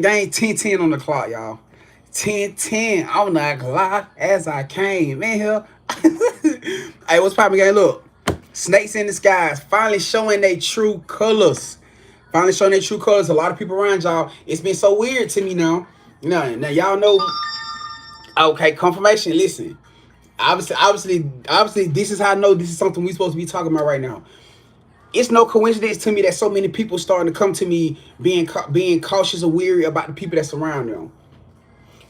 Gang 10:10 on the clock, y'all. 10:10 on the clock as I came in here. Hey, what's poppin', gang? Look, snakes in the skies finally showing their true colors. Finally showing their true colors. A lot of people around y'all. It's been so weird to me now. Now y'all know. Okay, confirmation. Listen, obviously, this is how I know this is something we supposed to be talking about right now. It's no coincidence to me that so many people starting to come to me being cautious or weary about the people that surround them.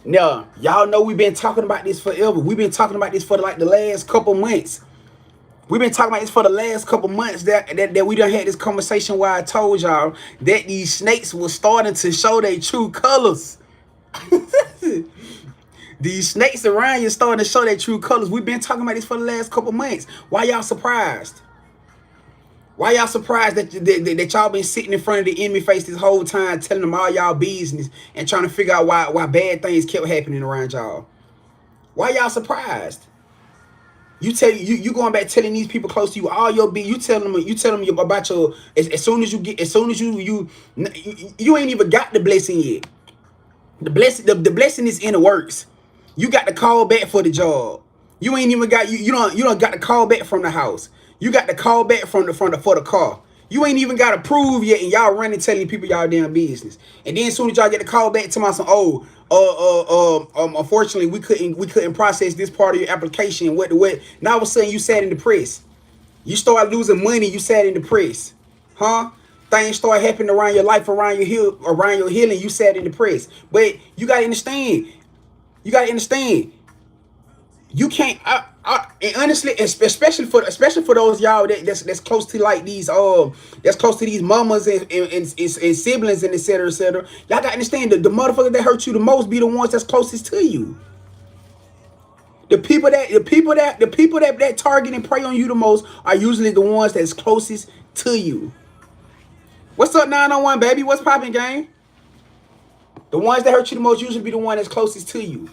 Now, y'all know we've been talking about this forever. We've been talking about this for like the last couple months. We've been talking about this for the last couple months that we done had this conversation where I told y'all that these snakes were starting to show their true colors. These snakes around you starting to show their true colors. We've been talking about this for the last couple months. Why y'all surprised? Why y'all surprised that y'all been sitting in front of the enemy face this whole time, telling them all y'all business and trying to figure out why bad things kept happening around y'all? Why y'all surprised? You going back telling these people close to you all your be you tell them about your as soon as you get as soon as you ain't even got the blessing yet. The blessing is in the works. You got to call back for the job. You ain't even got you don't got to call back from the house. You got to call back from the for the car. You ain't even got to prove yet, and y'all running telling people y'all damn business. And then as soon as y'all get the call back to my son, unfortunately we couldn't process this part of your application. What? Now all of a sudden you sat in the press. You start losing money. You sat in the press, huh? Things start happening around your life, around your healing. You sat in the press, but you gotta understand. You gotta understand. You can't. And honestly, especially for those y'all that's close to like these that's close to these mamas and siblings and etc etc. Y'all gotta understand that the motherfuckers that hurt you the most be the ones that's closest to you. The people that target and prey on you the most are usually the ones that's closest to you. What's up, 901 baby? What's popping, gang? The ones that hurt you the most usually be the one that's closest to you.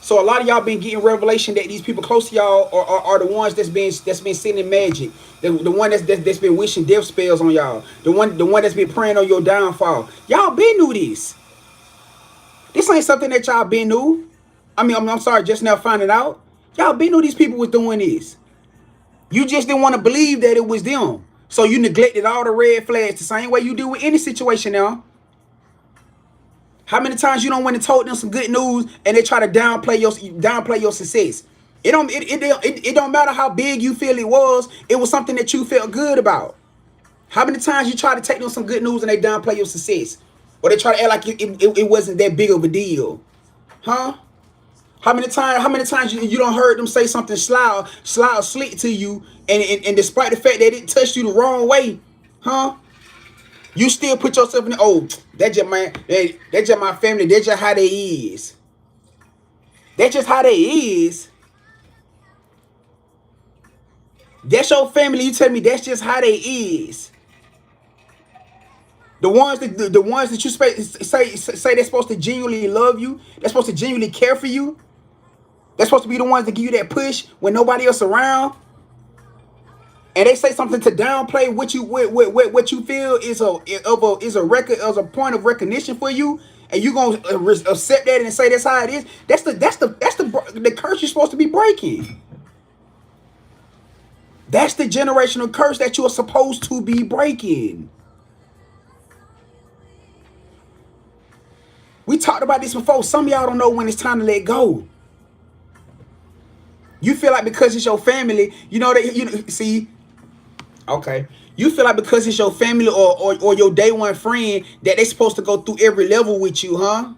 So a lot of y'all been getting revelation that these people close to y'all are the ones that's been sending magic. The one that's been wishing death spells on y'all. The one that's been praying on your downfall. Y'all been knew this. This ain't something that y'all been knew. I'm sorry, just now finding out. Y'all been knew these people was doing this. You just didn't want to believe that it was them. So you neglected all the red flags the same way you do with any situation now. How many times you don't went and told them some good news and they try to downplay your success? It don't matter how big you feel it was. It was something that you felt good about. How many times you try to take them some good news and they downplay your success, or they try to act like it wasn't that big of a deal, huh? How many times you don't heard them say something slick to you, and despite the fact that it touched you the wrong way, huh? You still put yourself in the, that just that just my family. That's just how they is. That's just how they is. That's your family. You tell me that's just how they is. The ones that you say they're supposed to genuinely love you. They're supposed to genuinely care for you. They're supposed to be the ones that give you that push when nobody else around. And they say something to downplay what you feel is a point of recognition for you, and you gonna accept that and say that's how it is. That's the curse you're supposed to be breaking. That's the generational curse that you are supposed to be breaking. We talked about this before. Some of y'all don't know when it's time to let go. You feel like because it's your family, see. Okay. You feel like because it's your family or your day one friend that they supposed to go through every level with you, huh?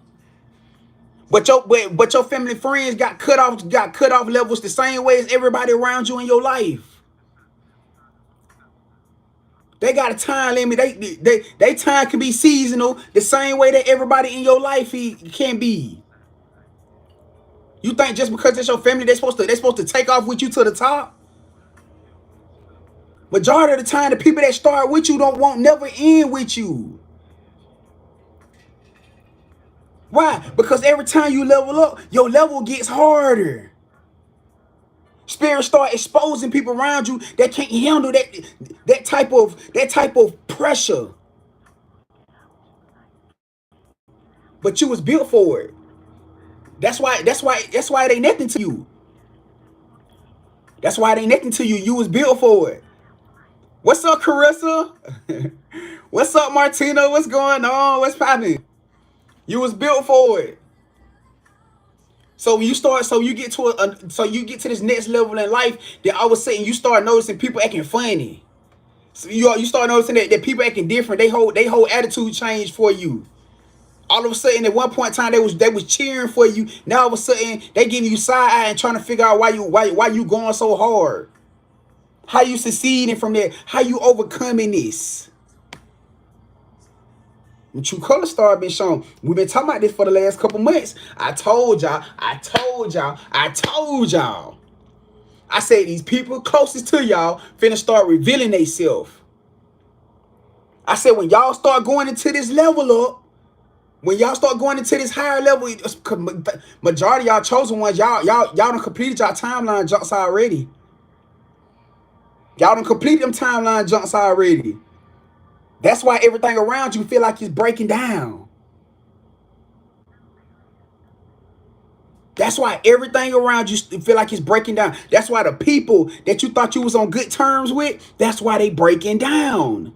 But your family friends got cut off levels the same way as everybody around you in your life. They got a time limit. They time can be seasonal the same way that everybody in your life can be. You think just because it's your family they supposed to take off with you to the top? Majority of the time, the people that start with you won't never end with you. Why? Because every time you level up, your level gets harder. Spirit start exposing people around you that can't handle that type of pressure. But you was built for it. That's why it ain't nothing to you. That's why it ain't nothing to you. You was built for it. What's up, Carissa? What's up, Martina? What's going on? What's popping? You was built for it. So when you start, so you get to this next level in life, then all of a sudden you start noticing people acting funny. So you start noticing that people acting different. They whole attitude changed for you. All of a sudden, at one point in time, they was cheering for you. Now all of a sudden, they giving you side eye and trying to figure out why you going so hard. How you succeeding from there? How you overcoming this? The true color star been shown. We've been talking about this for the last couple months. I told y'all. I said these people closest to y'all finna start revealing themselves. I said when y'all start going into this level up, when y'all start going into this higher level, majority of y'all chosen ones, y'all done completed y'all timeline jumps already. Y'all done completed them timeline jumps already. That's why everything around you feel like it's breaking down. That's why everything around you feel like it's breaking down. That's why the people that you thought you was on good terms with, that's why they breaking down.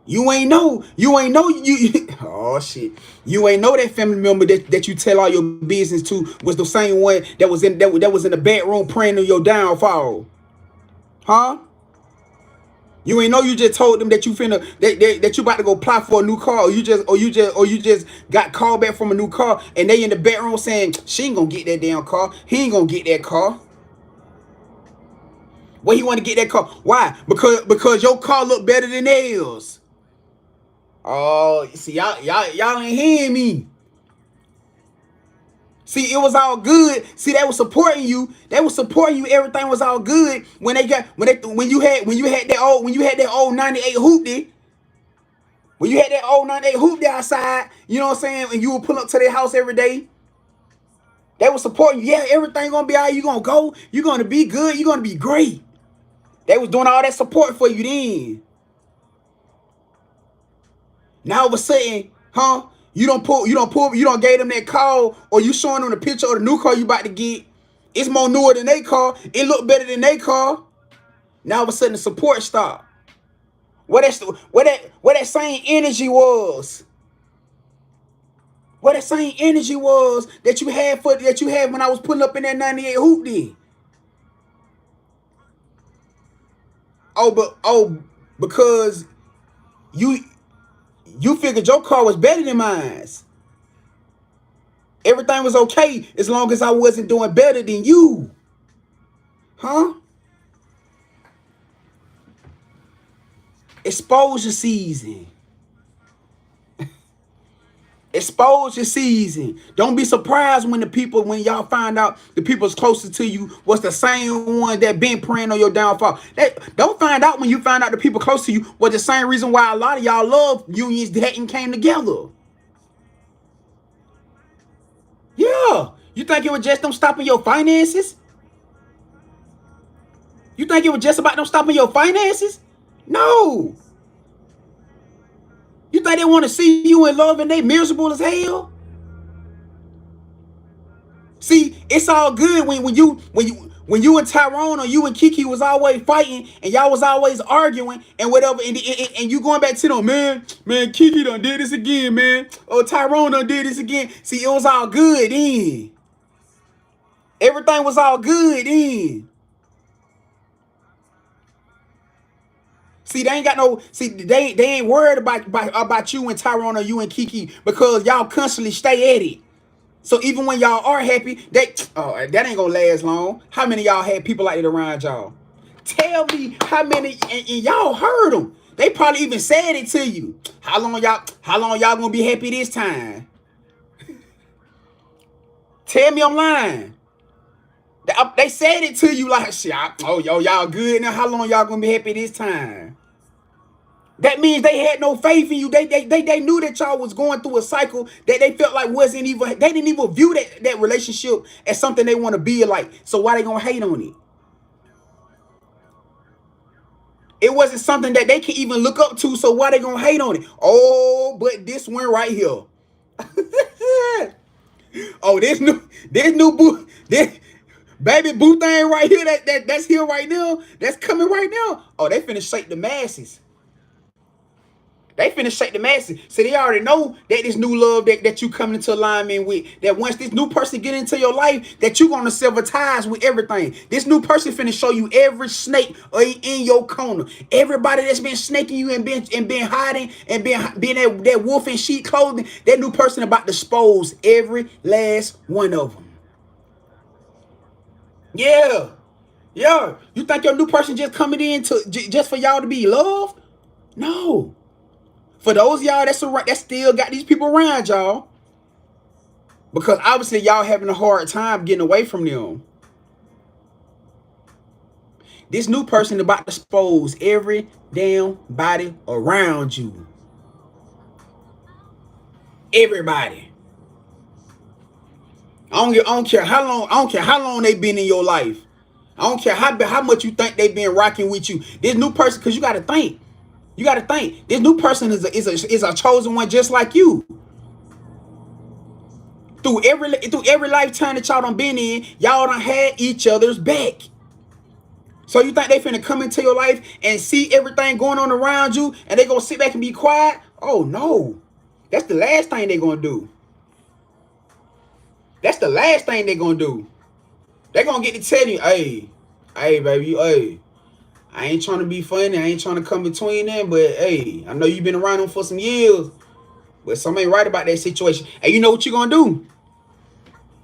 You ain't know you oh shit. You ain't know that family member that you tell all your business to was the same one that was in the bedroom praying on your downfall. Huh? You ain't know you just told them that you finna that you about to go apply for a new car, or you just got called back from a new car, and they in the bedroom saying she ain't gonna get that damn car. He ain't gonna get that car. Why he want to get that car? Why? Because your car look better than theirs. Oh, see y'all ain't hearing me. See, it was all good. See, they was supporting you. They was supporting you. Everything was all good when you had that old 98 hoopty. When you had that old 98 hoopty outside, you know what I'm saying? And you would pull up to their house every day. They was supporting you. Yeah, everything gonna be all right. You gonna go. You gonna be good. You gonna be great. They was doing all that support for you then. Now all of a sudden, huh? You don't gave them that call, or you showing them the picture of the new car you about to get. It's more newer than they car. It look better than they car. Now all of a sudden the support stopped. What that same energy was. What that same energy was that you had when I was putting up in that 98 hoopty. Because you figured your car was better than mine. Everything was okay as long as I wasn't doing better than you. Huh? Exposure season. Exposure season. Don't be surprised when y'all find out the people's closest to you was the same one that been praying on your downfall. Don't find out when you find out the people close to you was the same reason why a lot of y'all love unions that hadn't came together. Yeah. You think it was just them stopping your finances? You think it was just about them stopping your finances? No. You think they want to see you in love and they miserable as hell? See, it's all good when you and Tyrone or you and Kiki was always fighting and y'all was always arguing and whatever, and you going back to them, man, Kiki done did this again, man. Or Tyrone done did this again. See, it was all good then. Everything was all good then. See, they ain't worried about you and Tyrone or you and Kiki because y'all constantly stay at it. So even when y'all are happy, that ain't gonna last long. How many of y'all had people like that around y'all? Tell me how many, and y'all heard them. They probably even said it to you. How long y'all gonna be happy this time? Tell me I'm lying. They said it to you like, shit, y'all good now. How long y'all gonna be happy this time? That means they had no faith in you. They knew that y'all was going through a cycle that they felt like wasn't even, they didn't even view that relationship as something they want to be like. So why they gonna hate on it? It wasn't something that they can even look up to, so why they gonna hate on it? Oh, but this one right here. Oh, this new boo, this baby boo thing right here, that's here right now, that's coming right now. Oh, they finna shake the masses. They finna shake the masses. So they already know that this new love that you coming into alignment with, that once this new person get into your life, that you gonna sever ties with everything. This new person finna show you every snake in your corner. Everybody that's been snaking you and been hiding and being that wolf in sheep clothing, that new person about to expose every last one of them. Yeah. Yeah. You think your new person just coming in just for y'all to be loved? No. For those y'all that still got these people around y'all, because obviously y'all having a hard time getting away from them. This new person about to expose every damn body around you. Everybody. I don't care how long. I don't care how long they been in your life. I don't care how much you think they been rocking with you. This new person, because you got to think. You got to think. This new person is a chosen one just like you. Through every lifetime that y'all done been in, y'all done had each other's back. So you think they finna come into your life and see everything going on around you and they gonna sit back and be quiet? Oh no. That's the last thing they gonna do. That's the last thing they gonna do. They gonna get to tell you, hey baby, hey, I ain't trying to be funny, I ain't trying to come between them, but hey, I know you've been around them for some years, but something ain't right about that situation. And you know what you gonna do?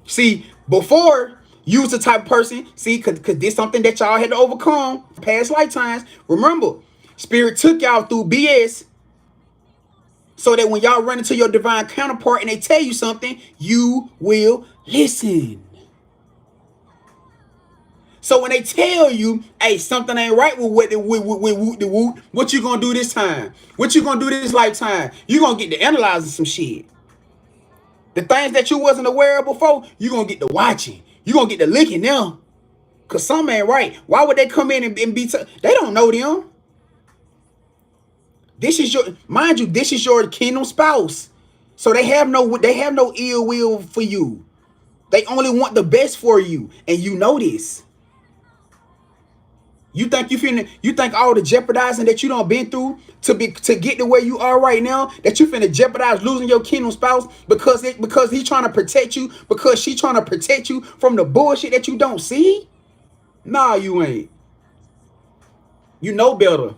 See, before, you was the type of person, see, cause this something that y'all had to overcome past lifetimes. Remember, spirit took y'all through BS so that when y'all run into your divine counterpart and they tell you something, you will listen. So when they tell you, hey, something ain't right with what you gonna do this time? What you gonna do this lifetime? You gonna get to analyzing some shit. The things that you wasn't aware of before, you gonna get to watching. You gonna get to looking now. Cause something ain't right. Why would they come in and be they don't know them. This is your, mind you, this is your kingdom spouse. So they have no ill will for you. They only want the best for you. And you know this. You think all the jeopardizing that you done been through to get to where you are right now, that you finna jeopardize losing your kingdom spouse because he's trying to protect you, because she trying to protect you from the bullshit that you don't see? Nah, you ain't. You know better.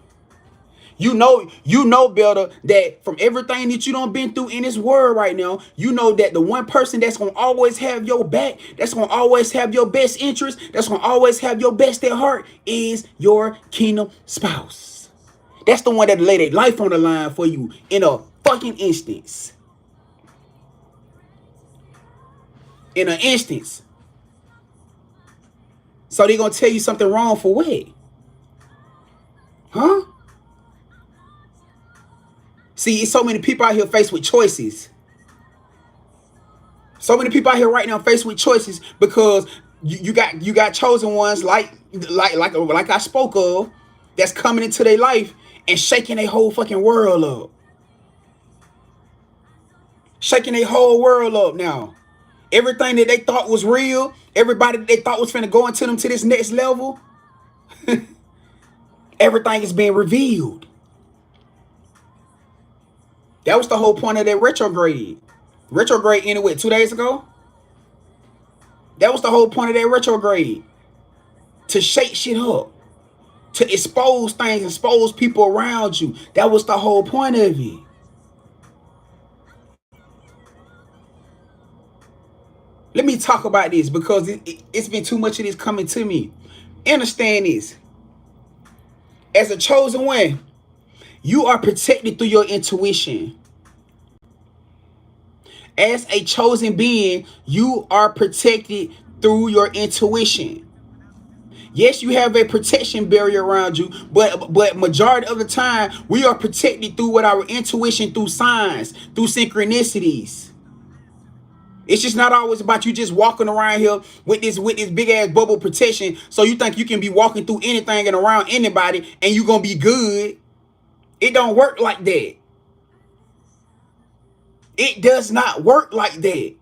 You know better that from everything that you done been through in this world right now, you know that the one person that's gonna always have your back, that's gonna always have your best interest, that's gonna always have your best at heart is your kingdom spouse. That's the one that laid their life on the line for you in a fucking instance. In an instance. So they gonna tell you something wrong for what? Huh? See, it's so many people out here faced with choices. So many people out here right now faced with choices because you got chosen ones like I spoke of, that's coming into their life and shaking their whole fucking world up. Shaking their whole world up now. Everything that they thought was real, everybody that they thought was finna go into them to this next level, everything is being revealed. That was the whole point of that retrograde. Retrograde ended what, 2 days ago? That was the whole point of that retrograde. To shake shit up. To expose things, expose people around you. That was the whole point of it. Let me talk about this because it's been too much of this coming to me. Understand this. As a chosen one, you are protected through your intuition. As a chosen being, you are protected through your intuition. Yes, you have a protection barrier around you, but majority of the time, we are protected through what our intuition, through signs, through synchronicities. It's just not always about you just walking around here with this big ass bubble protection, so you think you can be walking through anything and around anybody and you gonna be good. It don't work like that. It does not work like that.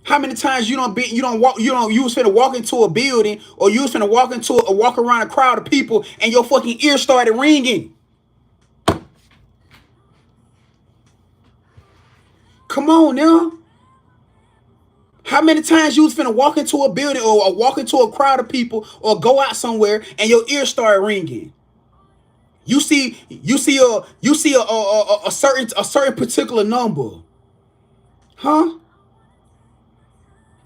How many times you was finna walk into a building, or you was finna walk around a crowd of people and your fucking ear started ringing? Come on now. How many times you was finna walk into a building, or walk into a crowd of people, or go out somewhere and your ear started ringing? You see a certain particular number, huh?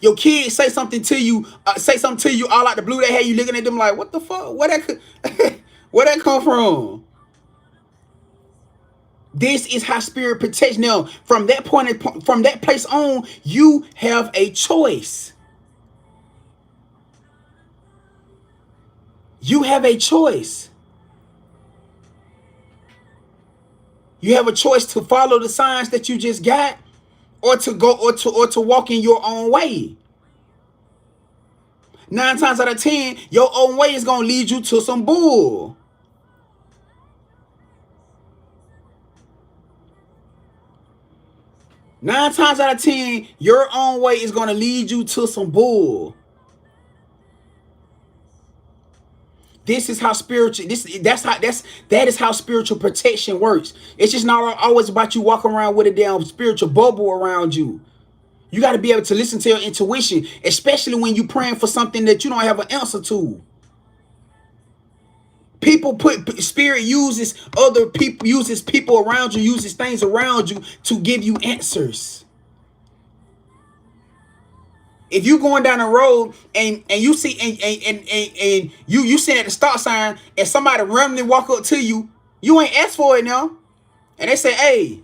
Your kids say something to you, all out the blue. They had you looking at them like, what the fuck? Where that come from? This is how spirit protects. Now, from that place on, you have a choice. You have a choice. You have a choice to follow the signs that you just got, or to walk in your own way. 9 times out of 10, your own way is gonna lead you to some bull. Nine times out of 10, your own way is gonna lead you to some bull. This is how spiritual. That is how spiritual protection works. It's just not always about you walking around with a damn spiritual bubble around you. You got to be able to listen to your intuition, especially when you're praying for something that you don't have an answer to. Spirit uses people around you, uses things around you to give you answers. If you going down the road and you see and you sitting at the stop sign and somebody randomly walk up to you, you ain't asked for it now, and they say, hey,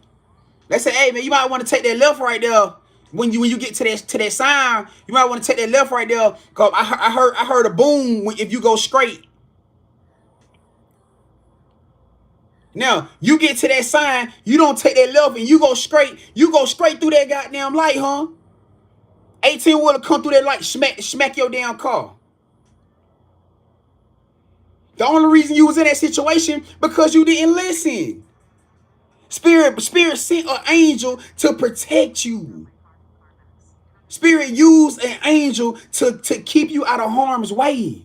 man, you might want to take that left right there. When you get to that sign, you might want to take that left right there. Cause I heard a boom if you go straight. Now you get to that sign, you don't take that left and you go straight. You go straight through that goddamn light, huh? 18-wheeler come through that light, smack your damn car. The only reason you was in that situation because you didn't listen. Spirit sent an angel to protect you. Spirit used an angel to keep you out of harm's way.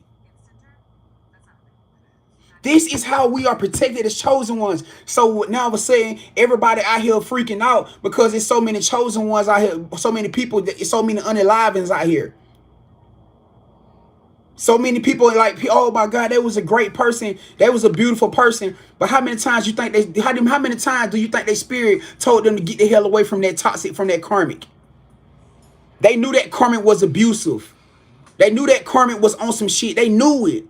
This is how we are protected as chosen ones. So now we're saying everybody out here freaking out because there's so many chosen ones out here, so many people, so many unalivings out here. So many people like, oh my God, that was a great person. That was a beautiful person. But how many times how many times do you think their spirit told them to get the hell away from that toxic, from that karmic? They knew that karmic was abusive. They knew that karmic was on some shit. They knew it.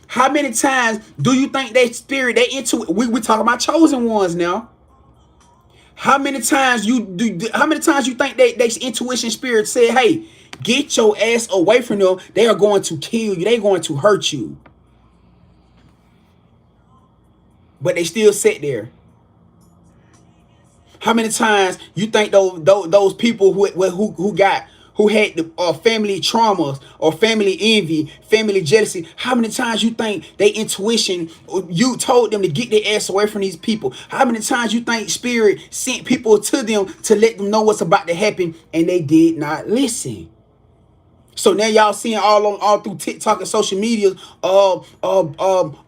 How many times do you think that spirit, they into it? We talking about chosen ones now. How many times you think that intuition spirit said, hey, get your ass away from them. They are going to kill you. They're going to hurt you. But they still sit there. How many times you think those people who had the family traumas or family envy, family jealousy, how many times you think they intuition, you told them to get their ass away from these people? How many times you think spirit sent people to them to let them know what's about to happen and they did not listen? So now y'all seeing all through TikTok and social media,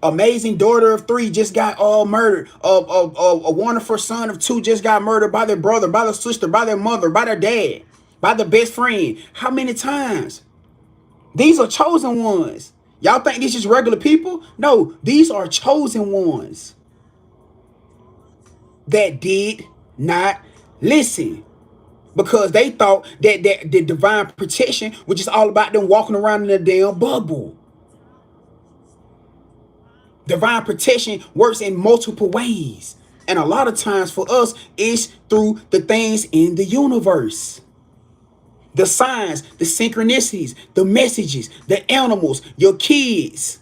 amazing daughter of 3 just got murdered. A wonderful son of 2 just got murdered by their brother, by their sister, by their mother, by their dad, by their best friend. How many times? These are chosen ones. Y'all think these just regular people? No, these are chosen ones that did not listen. Because they thought that the divine protection was just all about them walking around in a damn bubble. Divine protection works in multiple ways. And a lot of times for us, it's through the things in the universe. The signs, the synchronicities, the messages, the animals, your kids.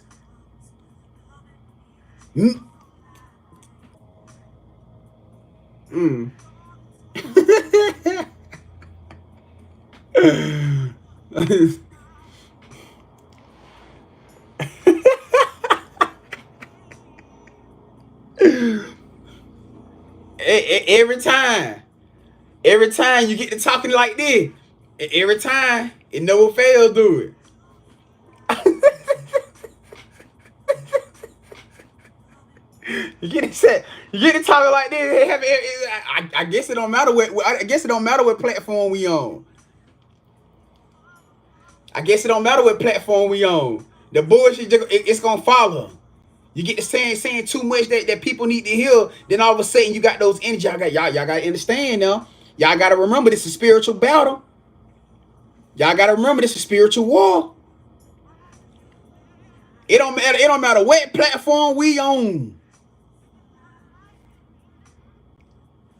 Every time. Every time you get to talking like this, every time it never fails, do it. You get it, you get to talking like this. I guess it don't matter what. I guess it don't matter what platform we on. I guess it don't matter what platform we on. The bullshit, it's gonna follow. You get to saying too much that people need to hear, then all of a sudden you got those energy. Y'all gotta understand now. Y'all gotta remember this is spiritual battle. Y'all gotta remember this is spiritual war. It don't matter what platform we on.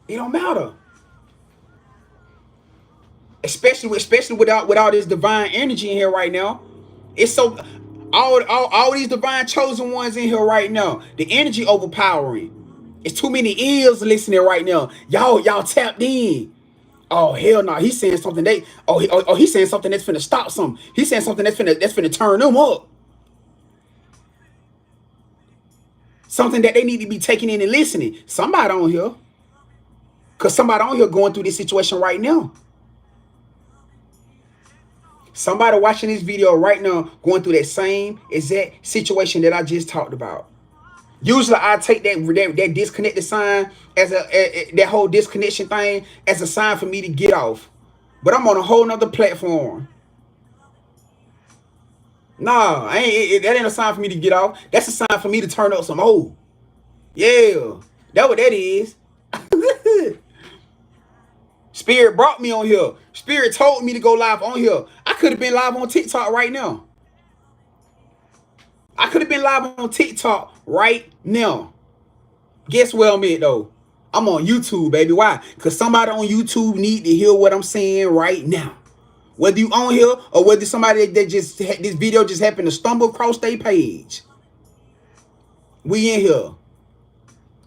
It don't matter. Especially with all this divine energy in here right now. It's so all these divine chosen ones in here right now. The energy overpowering. It's too many ears listening right now. Y'all tapped in. Oh hell no, he's saying something he's saying something that's finna stop something. He's saying something that's finna turn them up. Something that they need to be taking in and listening. Somebody on here. Cause somebody on here going through this situation right now. Somebody watching this video right now going through that same exact situation that I just talked about. Usually I take that disconnected sign as that whole disconnection thing as a sign for me to get off. But I'm on a whole nother platform. Nah, that ain't a sign for me to get off. That's a sign for me to turn up some more. Yeah, that's what that is. Spirit brought me on here. Spirit told me to go live on here. I could have been live on TikTok right now. I could have been live on TikTok right now. Guess where I'm at though? I'm on YouTube, baby. Why? Because somebody on YouTube need to hear what I'm saying right now. Whether you on here or whether somebody that just this video just happened to stumble across their page. We in here.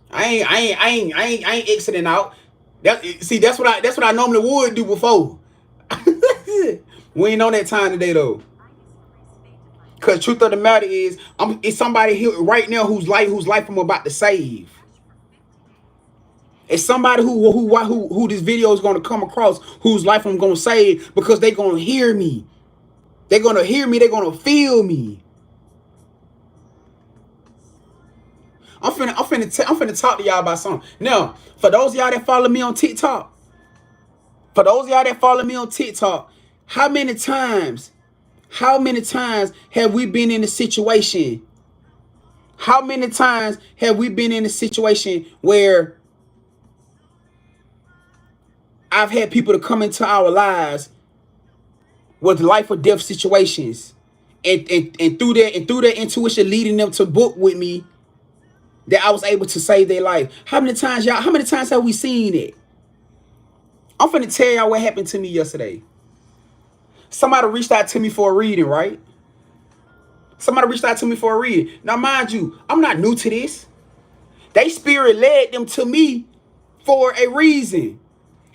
I ain't exiting out. That's what I normally would do before. We ain't on that time today though. Cause truth of the matter is, it's somebody here right now whose life I'm about to save. It's somebody who this video is gonna come across, whose life I'm gonna save because they gonna hear me. They're gonna hear me. They're gonna feel me. I'm finna talk to y'all about something. Now, for those of y'all that follow me on TikTok, how many times have we been in a situation? How many times have we been in a situation where I've had people to come into our lives with life or death situations, and through their intuition leading them to book with me, that I was able to save their life. How many times have we seen it? I'm finna tell y'all what happened to me yesterday. Somebody reached out to me for a reading, right? Now, mind you, I'm not new to this. They spirit led them to me for a reason.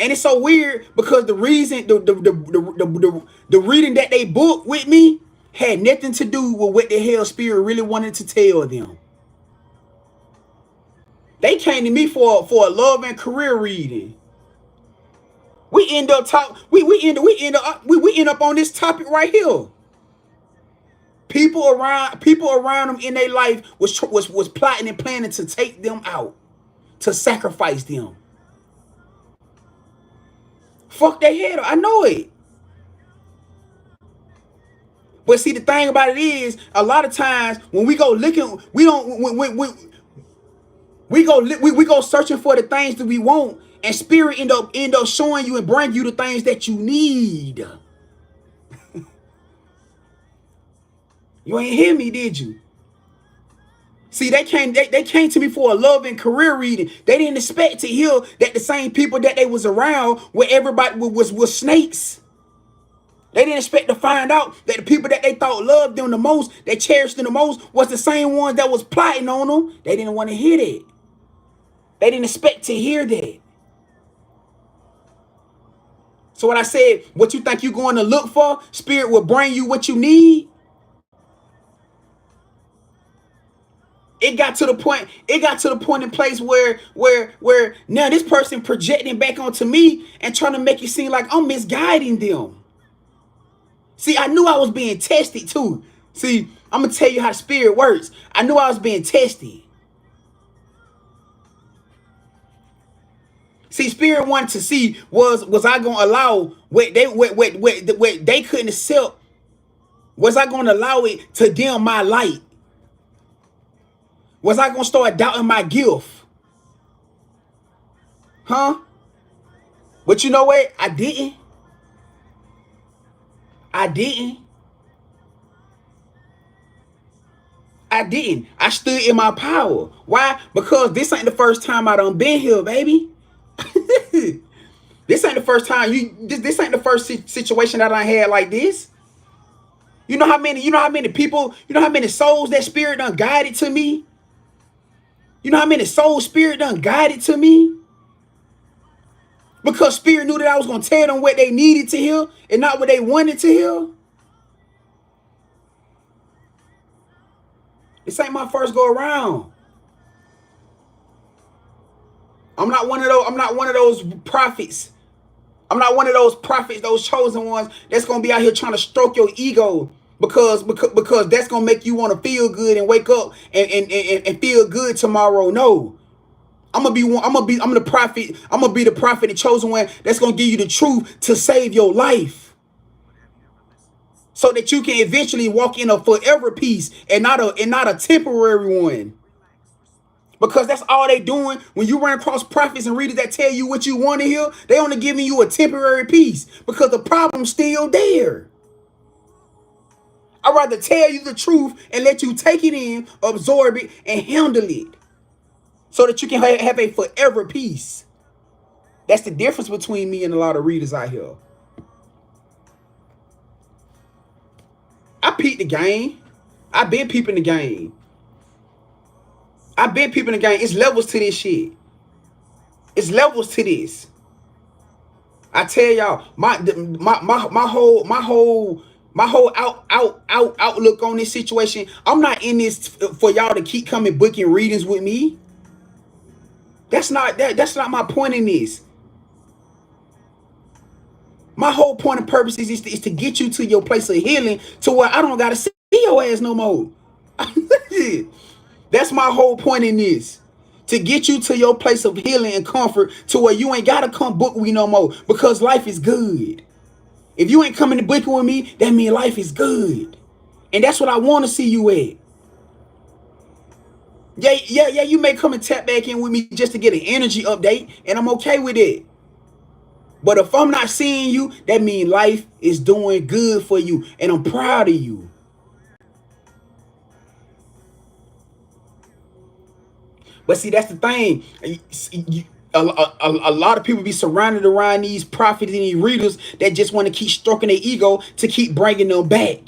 And it's so weird because the reason, the reading that they booked with me had nothing to do with what the hell spirit really wanted to tell them. They came to me for a love and career reading. We end up on this topic right here. People around them in their life was plotting and planning to take them out, to sacrifice them. Fuck their head up. I know it. But see, the thing about it is, a lot of times when we go looking, we go searching for the things that we want, and spirit end up showing you and bring you the things that you need. You ain't hear me, did you? See, they came to me for a love and career reading. They didn't expect to hear that the same people that they was around where everybody was snakes. They didn't expect to find out that the people that they thought loved them the most, that cherished them the most, was the same ones that was plotting on them. They didn't want to hear that. They didn't expect to hear that. So what I said, what you think you're going to look for, Spirit will bring you what you need. It got to the point in place where now this person projecting back onto me and trying to make it seem like I'm misguiding them. See, I knew I was being tested too. See, I'm gonna tell you how spirit works. I knew I was being tested. See, spirit wanted to see was I gonna allow what they couldn't accept? Was I gonna allow it to dim my light? Was I gonna start doubting my gift? Huh? But you know what? I didn't. I didn't. I stood in my power. Why? Because this ain't the first time I done been here, baby. This ain't the first time this ain't the first situation that I had like this. You know how many people, you know how many souls that spirit done guided to me? You know how many souls spirit done guided to me? Because spirit knew that I was going to tell them what they needed to hear and not what they wanted to hear. This ain't my first go around. I'm not one of those prophets. I'm not one of those prophets, those chosen ones that's going to be out here trying to stroke your ego because that's going to make you want to feel good and wake up and feel good tomorrow. No. I'm the prophet. I'm going to be the prophet, the chosen one that's going to give you the truth to save your life. So that you can eventually walk in a forever peace and not a temporary one. Because that's all they doing. When you run across prophets and readers that tell you what you want to hear, they only giving you a temporary peace because the problem's still there. I'd rather tell you the truth and let you take it in, absorb it, and handle it so that you can have a forever peace. That's the difference between me and a lot of readers out here. I peeped the game. I've been peeping the game. It's levels to this shit. It's levels to this. I tell y'all, my whole outlook on this situation. I'm not in this for y'all to keep coming booking readings with me. That's not my point in this. My whole point and purpose is to get you to your place of healing to where I don't gotta see your ass no more. That's my whole point in this. To get you to your place of healing and comfort to where you ain't gotta come book with me no more because life is good. If you ain't coming to book with me, that means life is good. And that's what I want to see you at. Yeah, you may come and tap back in with me just to get an energy update, and I'm okay with it. But if I'm not seeing you, that means life is doing good for you, and I'm proud of you. But see, that's the thing. A lot of people be surrounded around these prophets and these readers that just want to keep stroking their ego to keep bringing them back.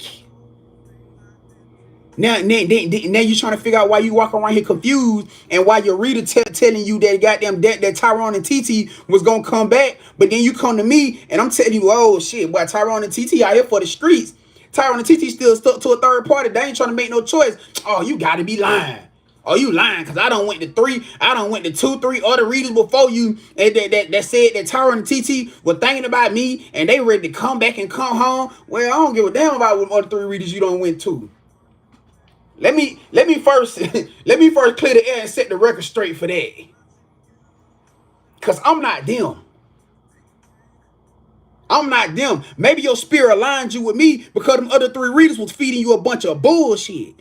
Now you're trying to figure out why you walk around here confused and why your reader telling you that goddamn that Tyrone and TT was gonna come back, but then you come to me and I'm telling you, oh shit, boy, Tyrone and TT out here for the streets. Tyrone and TT still stuck to a third party. They ain't trying to make no choice. Oh, you gotta be lying. Oh, you lying because I done went to 2, 3 other readers before you that said that Tyrone and TT were thinking about me and they ready to come back and come home. Well, I don't give a damn about what other 3 readers you don't went to. Let me first clear the air and set the record straight for that. Cause I'm not them. Maybe your spirit aligned you with me because them other 3 readers was feeding you a bunch of bullshit.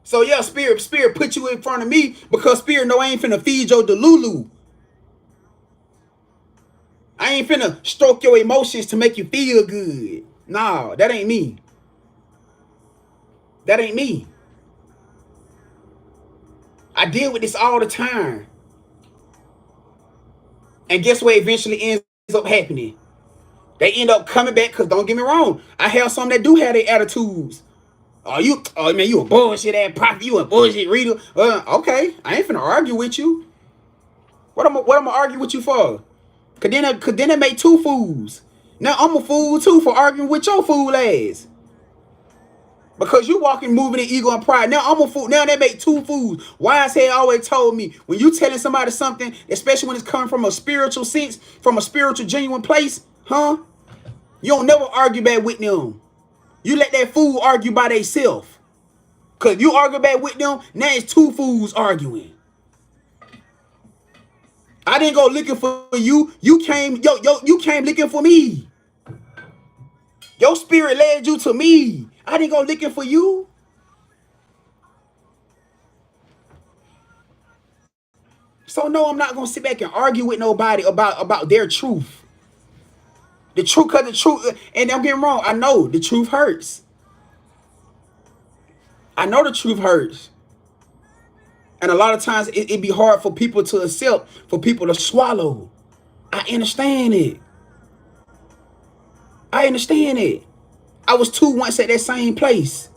So yeah, spirit put you in front of me because spirit know I ain't finna feed your delulu. I ain't finna stroke your emotions to make you feel good. Nah, that ain't me. That ain't me. I deal with this all the time. And guess what eventually ends up happening? They end up coming back because don't get me wrong. I have some that do have their attitudes. Oh man, you a bullshit ass prophet, you a bullshit reader. Okay, I ain't finna argue with you. What am I gonna argue with you for? Cause then it make two fools. Now I'm a fool too for arguing with your fool ass. Because you walking, moving in ego and pride. Now I'm a fool. Now they make two fools. Wise head always told me, when you telling somebody something, especially when it's coming from a spiritual sense, from a spiritual, genuine place, you don't never argue back with them. You let that fool argue by themselves. Because you argue back with them, now it's two fools arguing. I didn't go looking for you. You came looking for me. Your spirit led you to me. I didn't go looking for you. So no, I'm not gonna sit back and argue with nobody about their truth. The truth, cause the truth, and I'm getting wrong. I know the truth hurts. I know the truth hurts. And a lot of times it be hard for people to accept, for people to swallow. I understand it. I understand it. I was too once at that same place.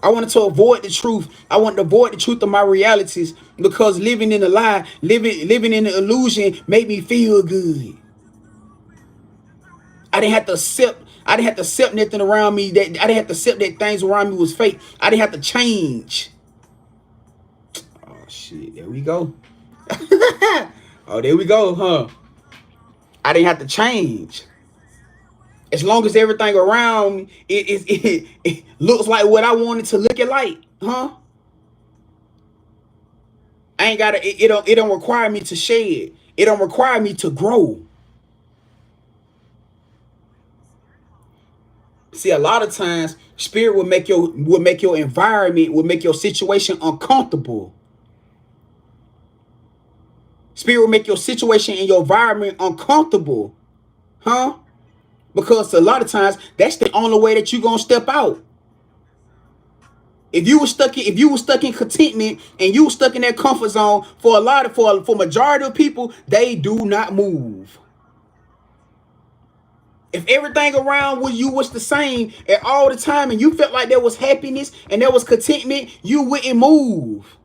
I wanted to avoid the truth. I wanted to avoid the truth of my realities because living in a lie, living in the illusion made me feel good. I didn't have to accept nothing around me. I didn't have to accept that things around me was fake. I didn't have to change. Oh shit, there we go. Oh, there we go, huh? I didn't have to change. As long as everything around me it looks like what I wanted to look at like, huh? I ain't gotta. It don't require me to shed. It don't require me to grow. See, a lot of times, spirit will make your environment, will make your situation uncomfortable. Spirit will make your situation and your environment uncomfortable, huh? Because a lot of times that's the only way that you're gonna step out. If you were stuck in contentment and you were stuck in that comfort zone, for majority of people, they do not move. If everything around you was the same at all the time and you felt like there was happiness and there was contentment, you wouldn't move.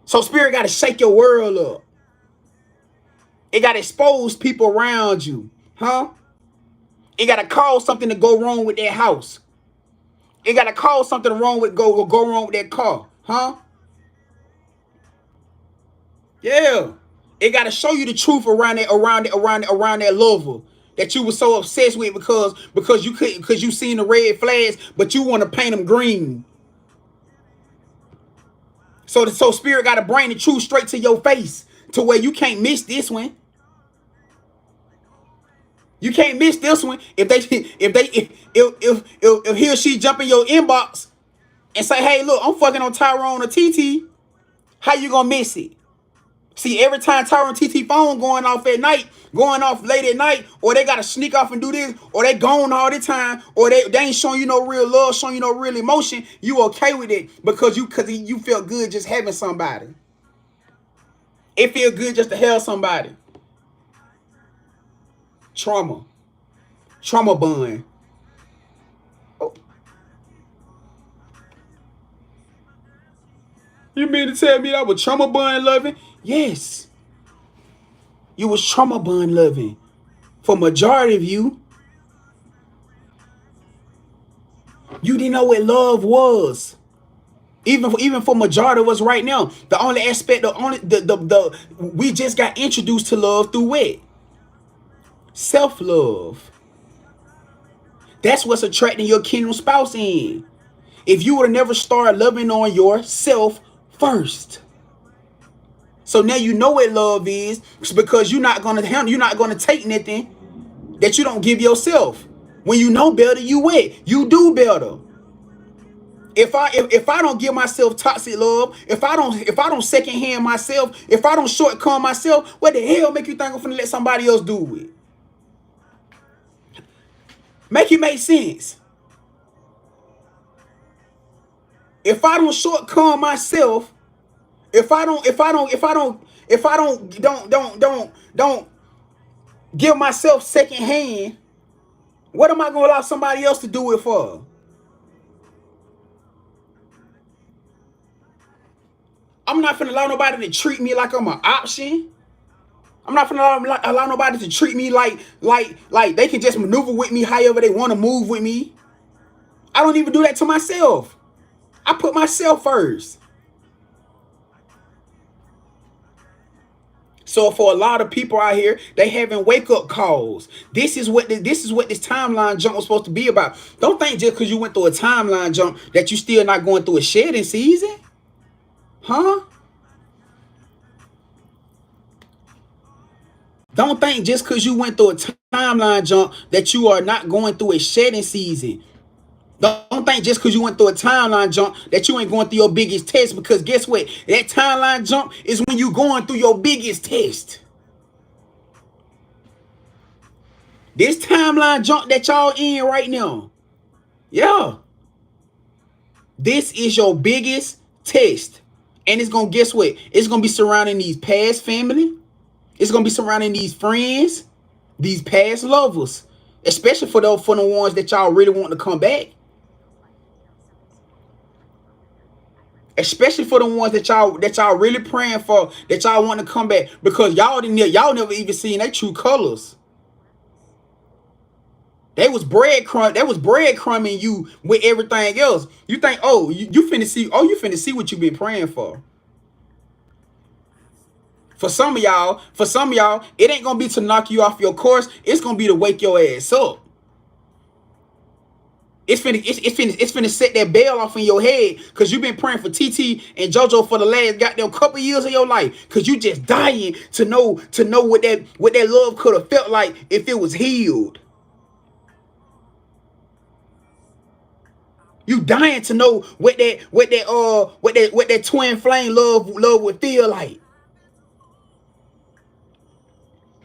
So spirit got to shake your world up. It got to expose people around you, huh? It got to cause something to go wrong with that house. It got to cause something wrong with go wrong with that car, huh? Yeah. It got to show you the truth around that lover that you were so obsessed with because you seen the red flags, but you want to paint them green. So spirit got to bring the truth straight to your face to where you can't miss this one. You can't miss this one if he or she jump in your inbox and say, "Hey, look, I'm fucking on Tyrone or TT." How you gonna miss it? See, every time Tyrone TT phone going off late at night, or they gotta sneak off and do this, or they gone all the time, or they ain't showing you no real love, showing you no real emotion, you okay with it because you feel good just having somebody. It feel good just to have somebody. Trauma bond. Oh. You mean to tell me I was trauma bond loving? Yes. You was trauma bond loving. For majority of you, you didn't know what love was. Even for majority of us right now, the only aspect, we just got introduced to love through what? Self-love. That's what's attracting your kingdom spouse in. If you would have never started loving on yourself first. So now you know what love is, because you're not gonna take nothing that you don't give yourself. When you know better, you do better. If I don't give myself toxic love, if I don't secondhand myself, if I don't shortcome myself, what the hell make you think I'm finna let somebody else do it? Make it make sense. If I don't shortcome myself, if I don't give myself second hand, what am I gonna allow somebody else to do it for? I'm I'm not finna allow nobody to treat me like I'm an option. I'm not finna allow nobody to treat me like they can just maneuver with me however they want to move with me. I don't even do that to myself. I put myself first. So for a lot of people out here, they having wake up calls. This is what this timeline jump was supposed to be about. Don't think just because you went through a timeline jump that you still not going through a shedding season, huh? Don't think just because you went through a timeline jump that you are not going through a shedding season. Don't think just because you went through a timeline jump that you ain't going through your biggest test, because guess what? That timeline jump is when you going through your biggest test. This timeline jump that y'all in right now, yeah, this is your biggest test. And it's going to, guess what? It's going to be surrounding these past family. It's going to be surrounding these friends, these past lovers, especially for the ones that y'all really want to come back. Especially for the ones that y'all really praying for, that y'all want to come back, because y'all never even seen their true colors. They was breadcrumbing you with everything else. You think, oh, you finna see what you been praying for. For some of y'all, it ain't gonna be to knock you off your course. It's gonna be to wake your ass up. It's finna set that bell off in your head, because you've been praying for TT and JoJo for the last goddamn couple years of your life, because you just dying to know what that love could have felt like if it was healed. You dying to know what that twin flame love would feel like.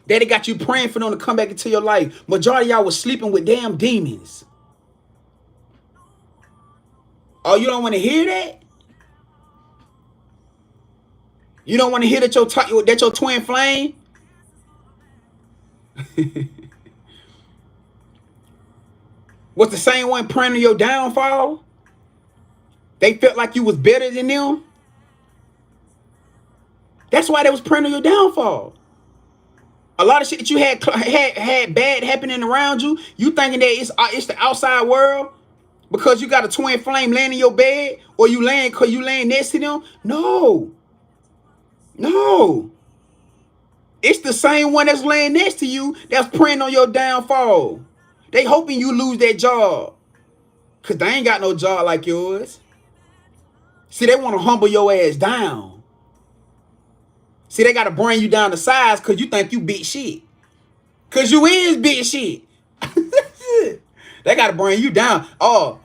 Daddy got you praying for them to come back into your life. Majority of y'all was sleeping with damn demons. Oh, you don't want to hear that? You don't want to hear that your twin flame was the same one praying on your downfall? They felt like you was better than them. That's why they was praying on your downfall. A lot of shit that you had bad happening around you, you thinking that it's the outside world because you got a twin flame laying in your bed, or you laying next to them. No. It's the same one that's laying next to you that's praying on your downfall. They hoping you lose that job, because they ain't got no job like yours. See, they want to humble your ass down. See, they got to bring you down to size because you think you big shit. Because you is big shit. They got to bring you down. I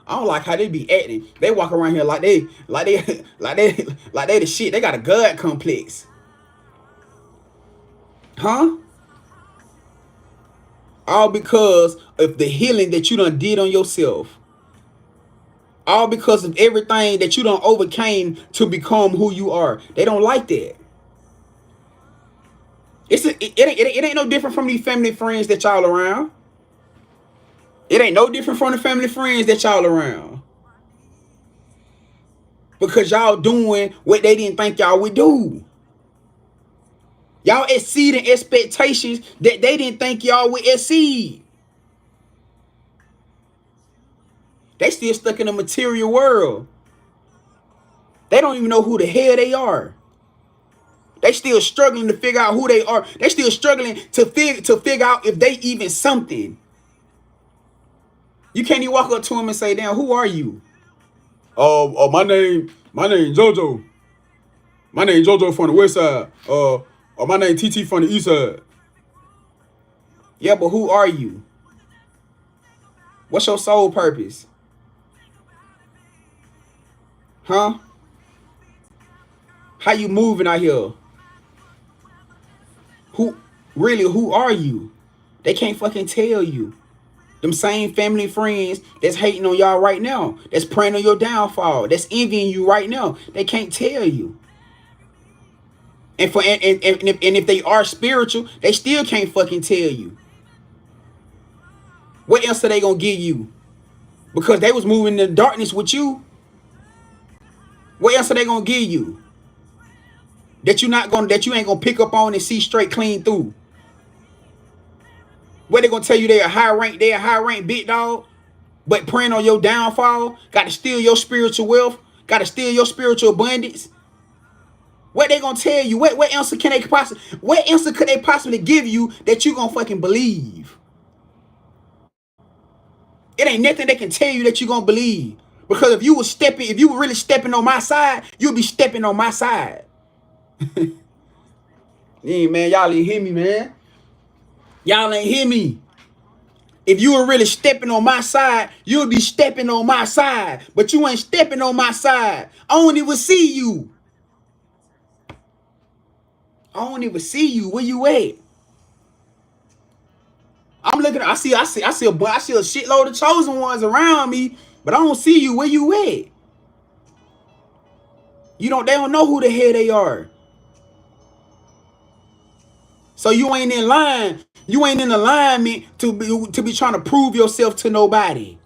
don't like how they be acting. They walk around here like they the shit. They got a God complex. Huh? All because of the healing that you done did on yourself. All because of everything that you done overcame to become who you are. They don't like that. It ain't no different from these family friends that y'all around. It ain't no different from the family friends that y'all around. Because y'all doing what they didn't think y'all would do. Y'all exceeding expectations that they didn't think y'all would exceed. They still stuck in the material world. They don't even know who the hell they are. They still struggling to figure out who they are. They still struggling to figure out if they even something. You can't even walk up to them and say, "Damn, who are you?" My name JoJo. My name JoJo from the west side. My name TT from the east side. Yeah, but who are you? What's your soul purpose? Huh? How you moving out here? Who are you? They can't fucking tell you. Them same family friends that's hating on y'all right now, that's praying on your downfall, that's envying you right now, they can't tell you. And if they are spiritual, they still can't fucking tell you. What else are they gonna give you? Because they was moving in the darkness with you. What else are they gonna give you? that you ain't gonna pick up on and see straight clean through? What they gonna tell you? They a high rank big dog, but praying on your downfall. Got to steal your spiritual wealth. Got to steal your spiritual abundance. What they gonna tell you? What answer can they possibly? What answer could they possibly give you that you gonna fucking believe? It ain't nothing they can tell you that you gonna believe. Because if you were really stepping on my side, you'll be stepping on my side. Yeah, man, y'all ain't hear me, man. Y'all ain't hear me. If you were really stepping on my side, you'll be stepping on my side. But you ain't stepping on my side. I don't even see you. I don't even see you. Where you at? I'm looking. I see a shitload of chosen ones around me, but I don't see you. Where you at? They don't know who the hell they are. So you ain't in line. You ain't in alignment to be trying to prove yourself to nobody.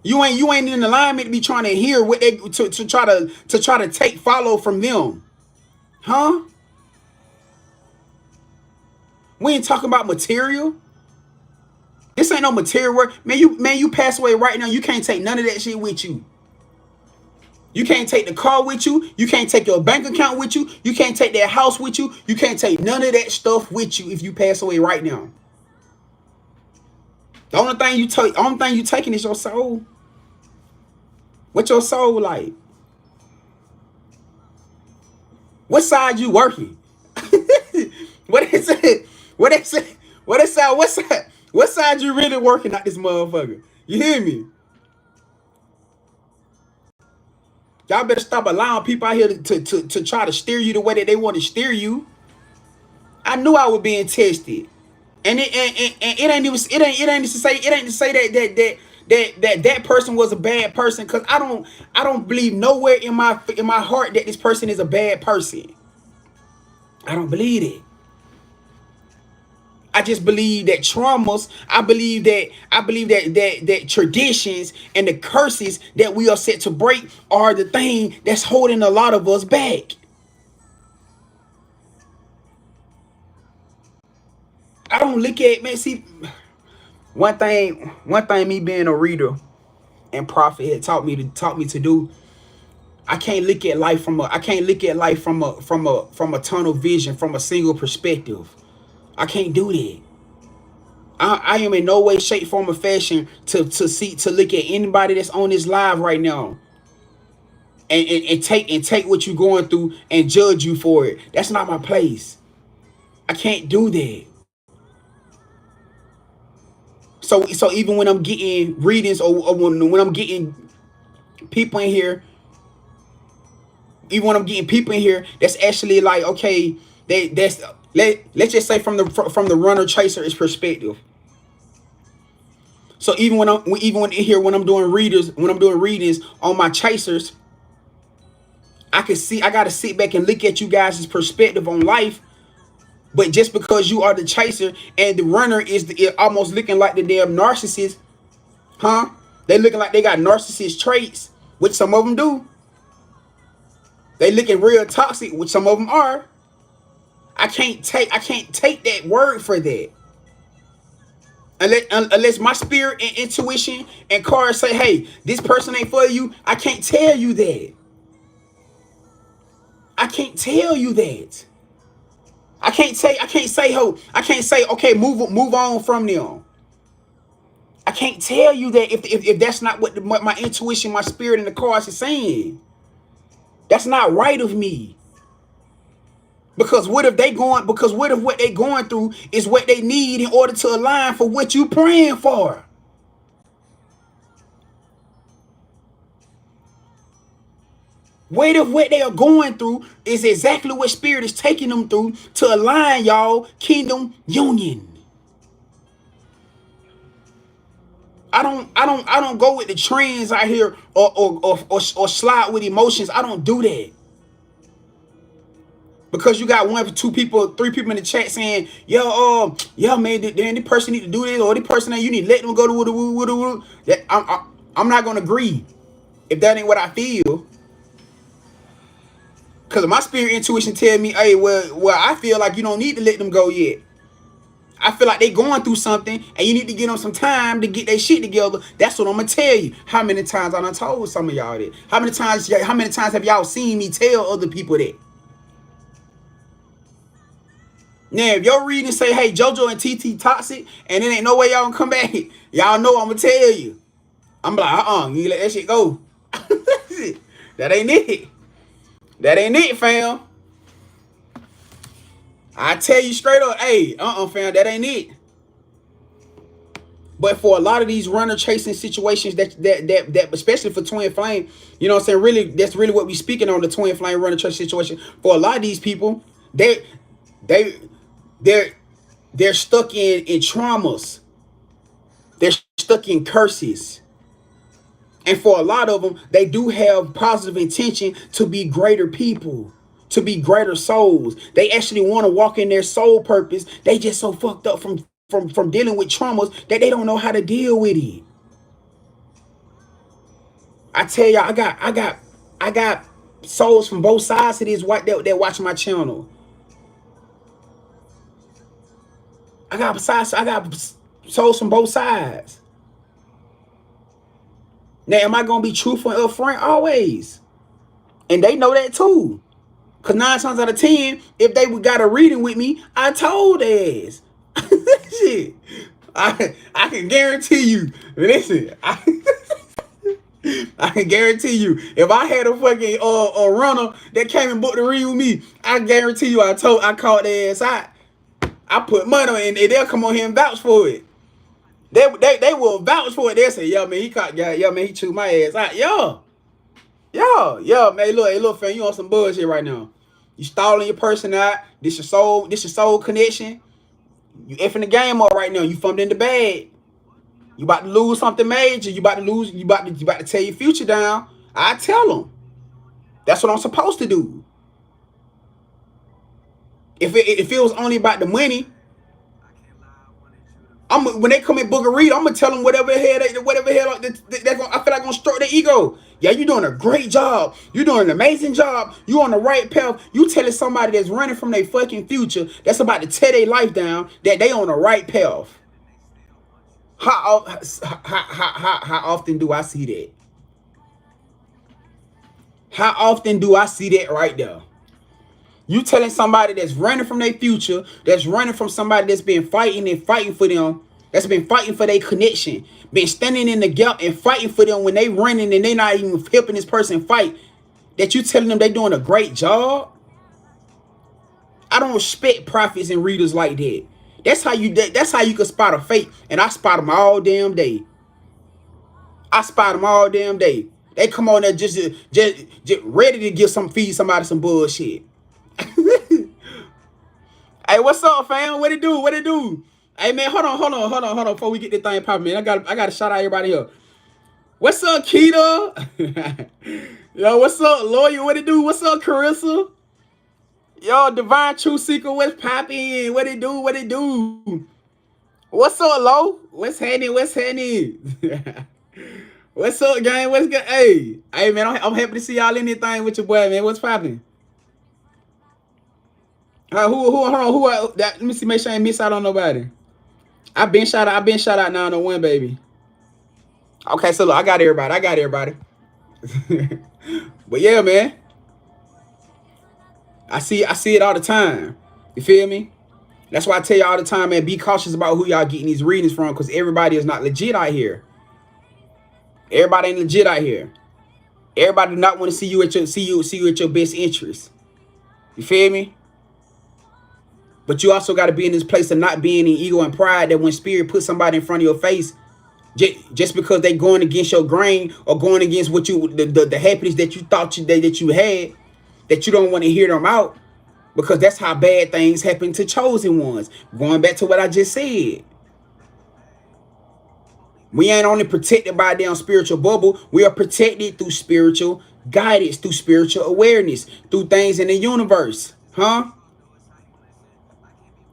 You ain't in alignment to be trying to hear what they to try to follow from them. Huh? We ain't talking about material. This ain't no material work. Man, you pass away right now. You can't take none of that shit with you. You can't take the car with you. You can't take your bank account with you. You can't take that house with you. You can't take none of that stuff with you if you pass away right now. The only thing you taking is your soul. What your soul like? What side you working? What is it? What is it? What side you really working at this motherfucker? You hear me? Y'all better stop allowing people out here to try to steer you the way that they want to steer you. I knew I was being tested, and it ain't to say that person was a bad person, because I don't believe nowhere in my heart that this person is a bad person. I don't believe it. I just believe that traumas, I believe that traditions and the curses that we are set to break are the thing that's holding a lot of us back. I don't look at, man, see, one thing me being a reader and prophet had taught me to do, I can't look at life from a tunnel vision, from a single perspective. I can't do that. I am in no way, shape, form, or fashion to look at anybody that's on this live right now and take what you're going through and judge you for it. That's not my place. I can't do that. So even when I'm getting readings or when I'm getting people in here, that's actually like, okay, let's just say from the runner chaser's perspective. So even when I'm doing readings on my chasers, I gotta sit back and look at you guys' perspective on life. But just because you are the chaser and the runner is almost looking like the damn narcissist, huh? They looking like they got narcissist traits, which some of them do. They looking real toxic, which some of them are. I can't take that word for that. Unless my spirit and intuition and cards say, hey, this person ain't for you, I can't tell you that. I can't tell you that. I can't say, okay, move on from them. I can't tell you that if that's not what my intuition, my spirit, and the cards is saying. That's not right of me. Because what if what they going through is what they need in order to align for what you praying for? What if what they are going through is exactly what spirit is taking them through to align y'all kingdom union? I don't go with the trends out here or slide with emotions. I don't do that. Because you got 1, 2 people, 3 people in the chat saying, yo, man, this person need to do this, or this person that you need to let them go to that I'm not gonna agree if that ain't what I feel. Because my spirit intuition tell me, hey, well, I feel like you don't need to let them go yet. I feel like they going through something and you need to give them some time to get their shit together. That's what I'm gonna tell you. How many times I done told some of y'all that? How many times have y'all seen me tell other people that? Now, if your reading say, hey, JoJo and TT toxic, and it ain't no way y'all gonna come back, y'all know I'm gonna tell you. I'm like, you let that shit go. That ain't it. That ain't it, fam. I tell you straight up, hey, fam, that ain't it. But for a lot of these runner chasing situations that especially for twin flame, you know what I'm saying? Really, that's really what we speaking on, the twin flame runner chasing situation. For a lot of these people, they're stuck in traumas. They're stuck in curses. And for a lot of them, they do have positive intention to be greater people, to be greater souls. They actually want to walk in their soul purpose. They just so fucked up from dealing with traumas that they don't know how to deal with it. I tell y'all, I got souls from both sides of this that watch my channel. I got souls from both sides. Now, am I gonna be truthful and upfront? Always. And they know that too. Cause 9 times out of 10, if they got a reading with me, I told ass. Shit. I can guarantee you. Listen, I can guarantee you, if I had a fucking a runner that came and booked the read with me, I guarantee you I called their ass out. I put money on it and they'll come on here and vouch for it. They will vouch for it. They'll say, yo, man, he chewed my ass out. Yo, man, look, fam, you on some bullshit right now. You stalling your person out. This your soul connection. You effing the game up right now. You thumbed in the bag. You about to lose something major. You about to tear your future down. I tell them. That's what I'm supposed to do. If it was only about the money, when they come and book a read, I'm gonna tell them whatever the hell I feel like gonna stroke their ego. Yeah, you're doing a great job. You're doing an amazing job. You on the right path. You telling somebody that's running from their fucking future, that's about to tear their life down, that they on the right path. How often do I see that? How often do I see that right there? You telling somebody that's running from their future, that's running from somebody that's been fighting for them, that's been fighting for their connection, been standing in the gap and fighting for them when they running and they not even helping this person fight, that you telling them they doing a great job? I don't respect prophets and readers like that. That's how you can spot a fake, and I spot them all damn day. They come on there just ready to feed somebody some bullshit. Hey, what's up, fam? What it do? Hey, man, hold on. Before we get this thing popping, man, I got to shout out everybody here. What's up, Keita? Yo, what's up, Lawyer? What it do? What's up, Carissa? Yo, Divine Truth Seeker, what's popping? What it do? What's up, Lo? What's happening? What's up, gang? What's good? Hey, man, I'm happy to see y'all in this thing with your boy, man. What's popping? Let me see, make sure I ain't miss out on nobody. I've been shout out 901, baby. Okay, so look, I got everybody. But yeah, man. I see it all the time. You feel me? That's why I tell you all the time, man, be cautious about who y'all getting these readings from, because everybody is not legit out here. Everybody ain't legit out here. Everybody do not want to see you at your best interest. You feel me? But you also got to be in this place of not being in ego and pride, that when spirit puts somebody in front of your face, just because they going against your grain or going against what the happiness that you thought that you had, that you don't want to hear them out, because that's how bad things happen to chosen ones. Going back to what I just said. We ain't only protected by a damn spiritual bubble. We are protected through spiritual guidance, through spiritual awareness, through things in the universe. Huh?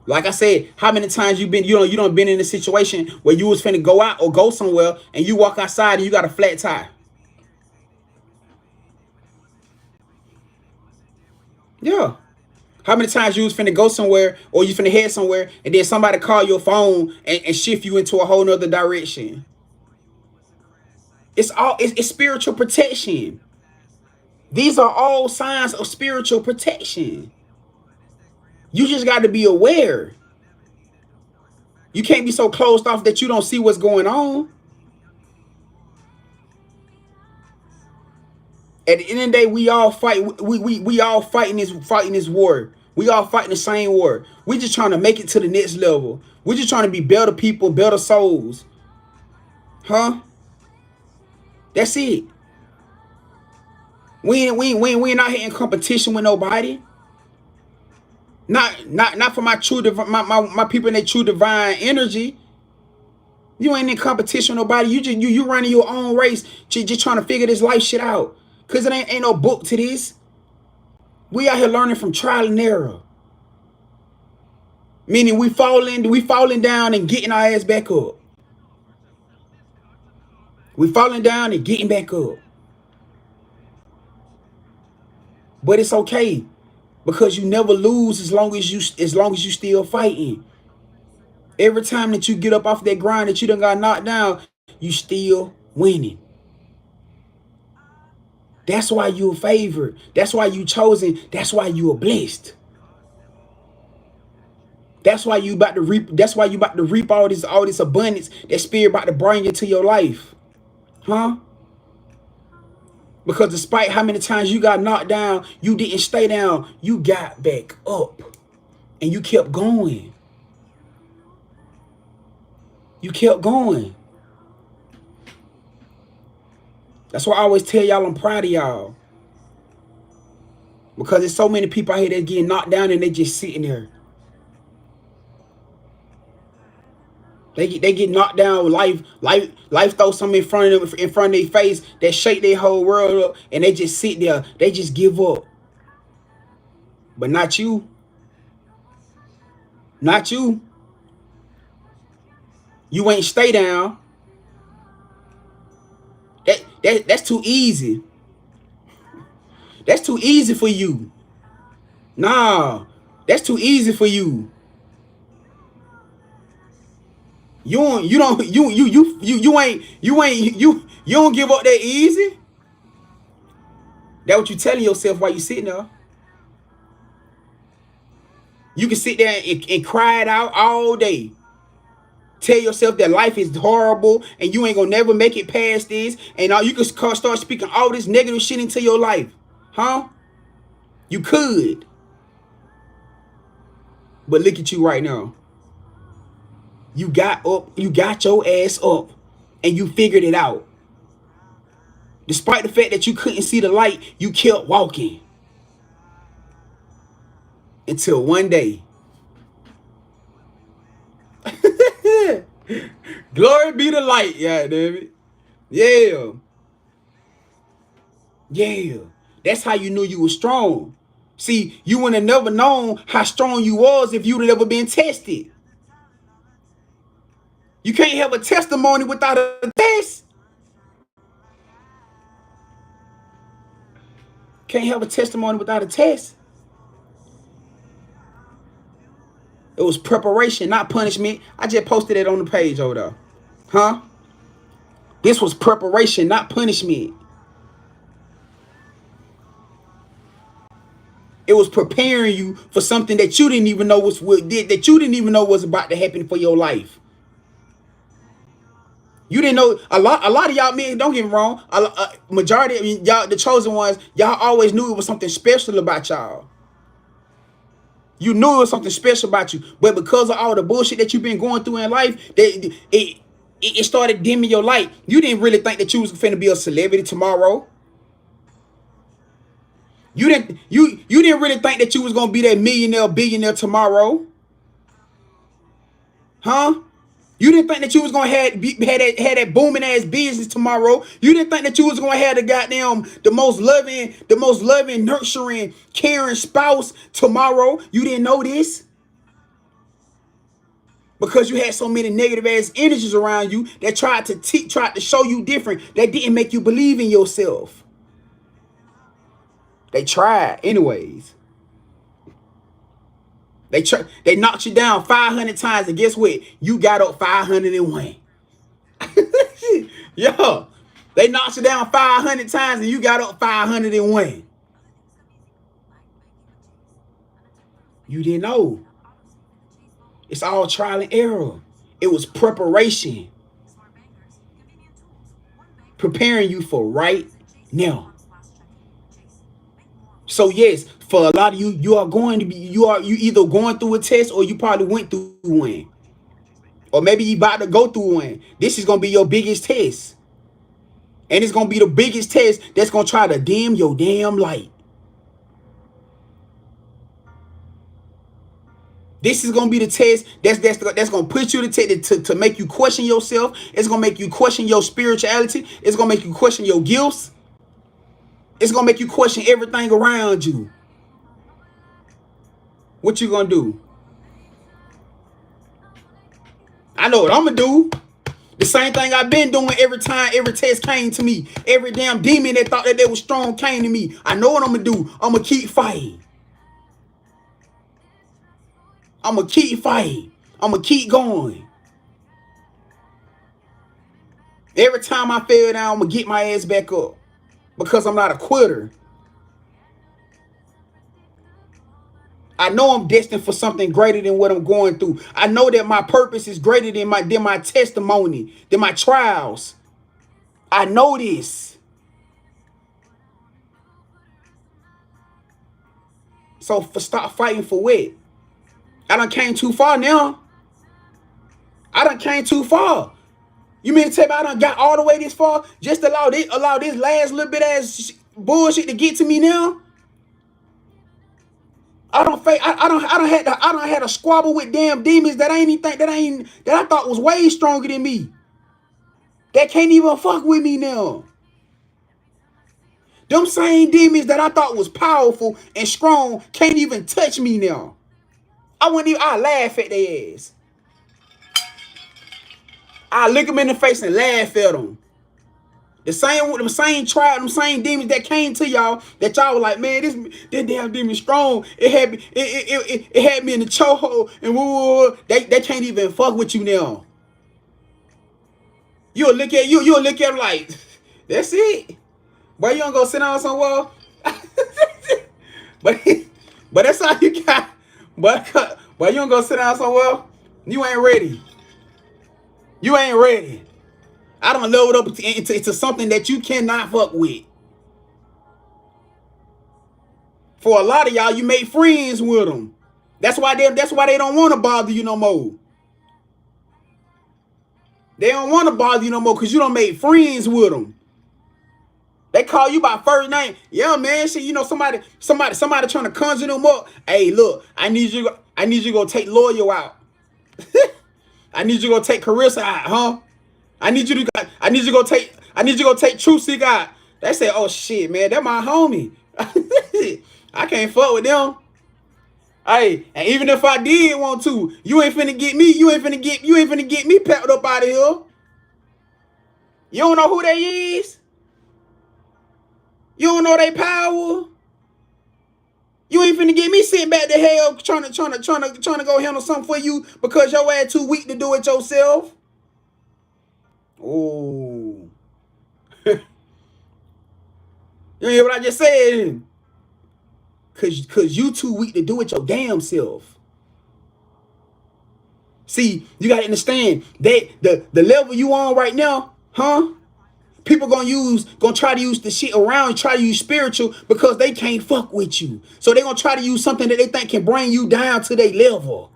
Like I said, how many times you done been in a situation where you was finna go out or go somewhere and you walk outside and you got a flat tire? Yeah. How many times you was finna go somewhere or you finna head somewhere and then somebody call your phone and shift you into a whole nother direction? It's spiritual protection. These are all signs of spiritual protection. You just got to be aware. You can't be so closed off that you don't see what's going on. At the end of the day, we all fight. We all fighting this war. We all fighting the same war. We just trying to make it to the next level. We just trying to be better people, better souls. Huh? That's it. We ain't out here in competition with nobody. Not for my true my people in their true divine energy. You ain't in competition with nobody. You running your own race. Just trying to figure this life shit out. Cause it ain't no book to this. We out here learning from trial and error. Meaning we falling down and getting our ass back up. We falling down and getting back up. But it's okay. Because you never lose as long as you still fighting. Every time that you get up off that grind that you done got knocked down, you still winning. That's why you're favored. That's why you chosen. That's why you are blessed. That's why you about to reap. That's why you about to reap all this abundance that spirit about to bring into your life. Huh? Because despite how many times you got knocked down, you didn't stay down. You got back up. And you kept going. You kept going. That's why I always tell y'all I'm proud of y'all. Because there's so many people out here that getting knocked down and they just sitting there. They get knocked down. Life throws something in front of their face that shake their whole world up, and they just sit there. They just give up. But not you. Not you. You ain't stay down. That's too easy. That's too easy for you. Nah, that's too easy for you. You don't give up that easy. That's what you telling yourself while you sitting there. You can sit there and cry it out all day. Tell yourself that life is horrible and you ain't gonna never make it past this, and you can start speaking all this negative shit into your life. Huh? You could. But look at you right now. You got up, you got your ass up, and you figured it out. Despite the fact that you couldn't see the light, you kept walking. Until one day. Glory be the light, yeah, David. Yeah. Yeah. That's how you knew you were strong. See, you would have never known how strong you was if you'd have never been tested. You can't have a testimony without a test. Can't have a testimony without a test. It was preparation, not punishment. I just posted it on the page over there. Huh? This was preparation, not punishment. It was preparing you for something that you didn't even know was about to happen for your life. You didn't know a lot of y'all men. Don't get me wrong. Majority of y'all, the chosen ones, y'all always knew it was something special about y'all. You knew it was something special about you, but because of all the bullshit that you've been going through in life, it started dimming your light. You didn't really think that you was finna be a celebrity tomorrow. You didn't really think that you was gonna be that billionaire tomorrow. Huh? You didn't think that you was gonna have that booming ass business tomorrow. You didn't think that you was gonna have the most loving, nurturing, caring spouse tomorrow. You didn't know this because you had so many negative ass energies around you that tried to show you different. That didn't make you believe in yourself. They tried anyways. They knocked you down 500 times, and guess what? You got up 501. Yo, they knocked you down 500 times, and you got up 501. You didn't know. It's all trial and error. It was preparation. Preparing you for right now. So yes, for a lot of you, you either going through a test, or you probably went through one. Or maybe you about to go through one. This is gonna be your biggest test. And it's gonna be the biggest test that's gonna try to dim your damn light. This is gonna be the test that's gonna put you to make you question yourself. It's gonna make you question your spirituality. It's gonna make you question your gifts. It's gonna make you question everything around you. What you gonna do? I know what I'm gonna do. The same thing I've been doing every time every test came to me. Every damn demon that thought that they was strong came to me. I know what I'm gonna do. I'm gonna keep fighting. I'm gonna keep fighting. I'm gonna keep going. Every time I fail down, I'm gonna get my ass back up. Because I'm not a quitter. I know I'm destined for something greater than what I'm going through. I know that my purpose is greater than my testimony, than my trials. I know this. So stop fighting for what? I done came too far now. I done came too far. You mean to tell me I done got all the way this far? Just allow this last little bit ass bullshit to get to me now? I don't had a squabble with damn demons that I thought was way stronger than me. That can't even fuck with me now. Them same demons that I thought was powerful and strong can't even touch me now. I laugh at their ass. I look them in the face and laugh at them. The same tribe, them same demons that came to y'all, that y'all were like, man, this damn demon strong. It had me in the chokehold, and woo, they can't even fuck with you now. You'll look at them like, that's it. Boy, you don't go sit down somewhere. but that's all you got. But you don't go sit down somewhere. You ain't ready. You ain't ready. I don't load up into something that you cannot fuck with. For a lot of y'all, you made friends with them. That's why they don't want to bother you no more. They don't want to bother you no more because you don't make friends with them. They call you by first name. Yeah, man. See, somebody trying to conjure them up. Hey, look, I need you to go take Loyal out. I need you to go take Carissa out, huh? I need you to go take True Seek out. They say, oh shit, man, they're my homie. I can't fuck with them. Hey, and even if I did want to, you ain't finna get me packed up out of here. You don't know who they is? You don't know they power? You ain't finna get me sitting back to hell trying to go handle something for you because your ass too weak to do it yourself. Oh. You hear what I just said? Cause you too weak to do it your damn self. See, you gotta understand that the level you on right now, huh? People gonna try to use the shit around, try to use spiritual because they can't fuck with you. So they gonna try to use something that they think can bring you down to their level.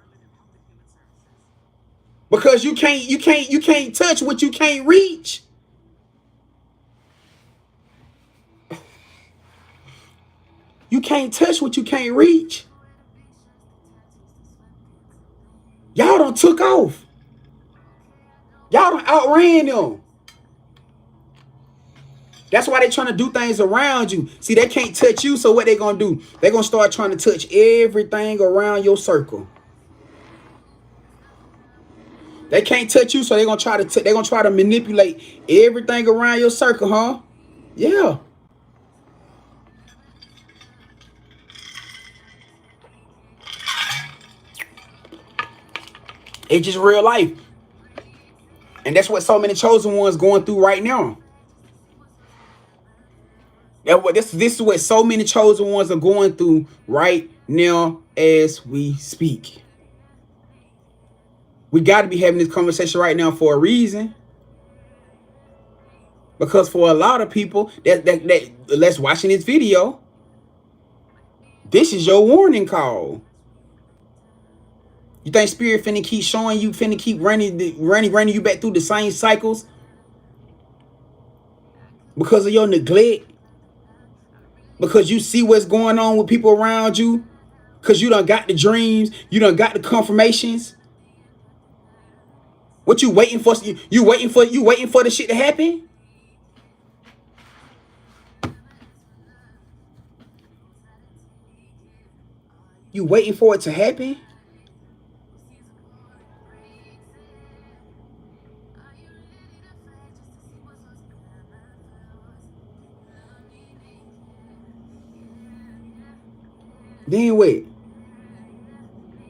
Because you can't touch what you can't reach. You can't touch what you can't reach. Y'all done took off. Y'all done outran them. That's why they trying to do things around you. See, they can't touch you, so what they gonna do? They gonna start trying to touch everything around your circle. They can't touch you, so they gonna try to manipulate everything around your circle, huh? Yeah. It's just real life. And that's what so many chosen ones going through right now. This is what so many chosen ones are going through right now as we speak. We got to be having this conversation right now for a reason. Because for a lot of people that's watching this video, this is your warning call. You think Spirit finna keep showing you, finna keep running you back through the same cycles because of your neglect? Because you see what's going on with people around you? Because you done got the dreams, you done got the confirmations? What you waiting for? You waiting for the shit to happen? You waiting for it to happen? Then wait.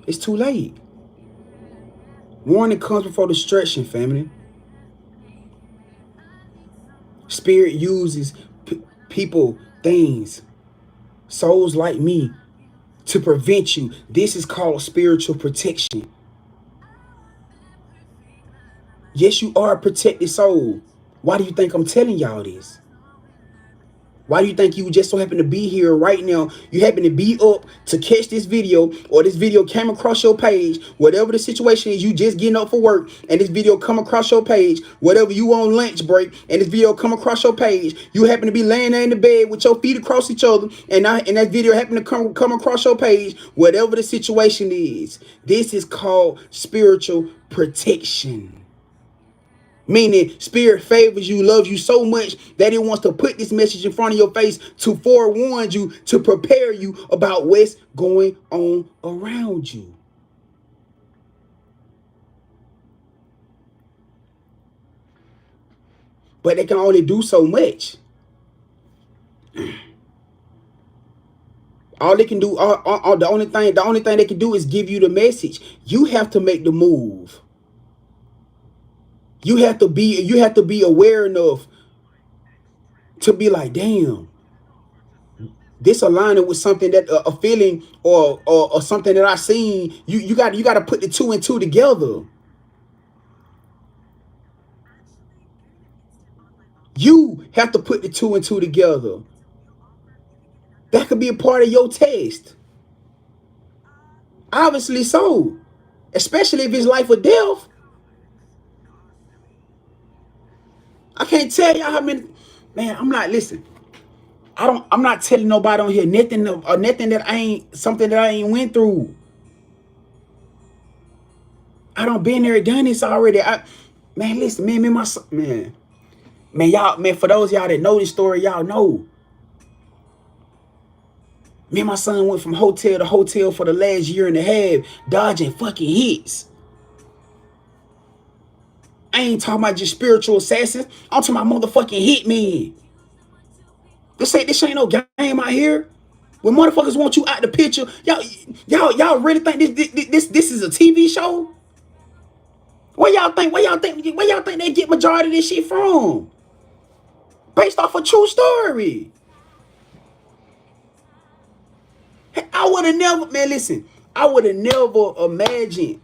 It's too late. Warning comes before destruction, family. Spirit uses people, things, souls like me to prevent you. This is called spiritual protection. Yes, you are a protected soul. Why do you think I'm telling y'all this? Why do you think you just so happen to be here right now? You happen to be up to catch this video, or this video came across your page. Whatever the situation is, you just getting up for work and this video come across your page. Whatever, you on lunch break and this video come across your page. You happen to be laying there in the bed with your feet across each other, and that video happen to come across your page. Whatever the situation is, this is called spiritual protection. Meaning, Spirit favors you, loves you so much that it wants to put this message in front of your face to forewarn you, to prepare you about what's going on around you. But they can only do so much. All they can do, the only thing they can do is give you the message. You have to make the move. You have to be aware enough to be like, damn, this aligning with something that a feeling or something that I seen. You got to put the two and two together. You have to put the two and two together. That could be a part of your test. Obviously so. Especially if it's life or death. I can't tell y'all how many, man, I'm not telling nobody on here nothing that I ain't went through. I done been there, done this already. Man, listen, man, for those of y'all that know this story, y'all know. Me and my son went from hotel to hotel for the last year and a half, dodging fucking hits. I ain't talking about just spiritual assassins. I'm talking about motherfucking hitmen. This ain't no game out here. When motherfuckers want you out the picture, y'all really think this is a TV show? Where y'all think they get majority of this shit from? Based off a true story. I would have never, man, listen, I would have never imagined.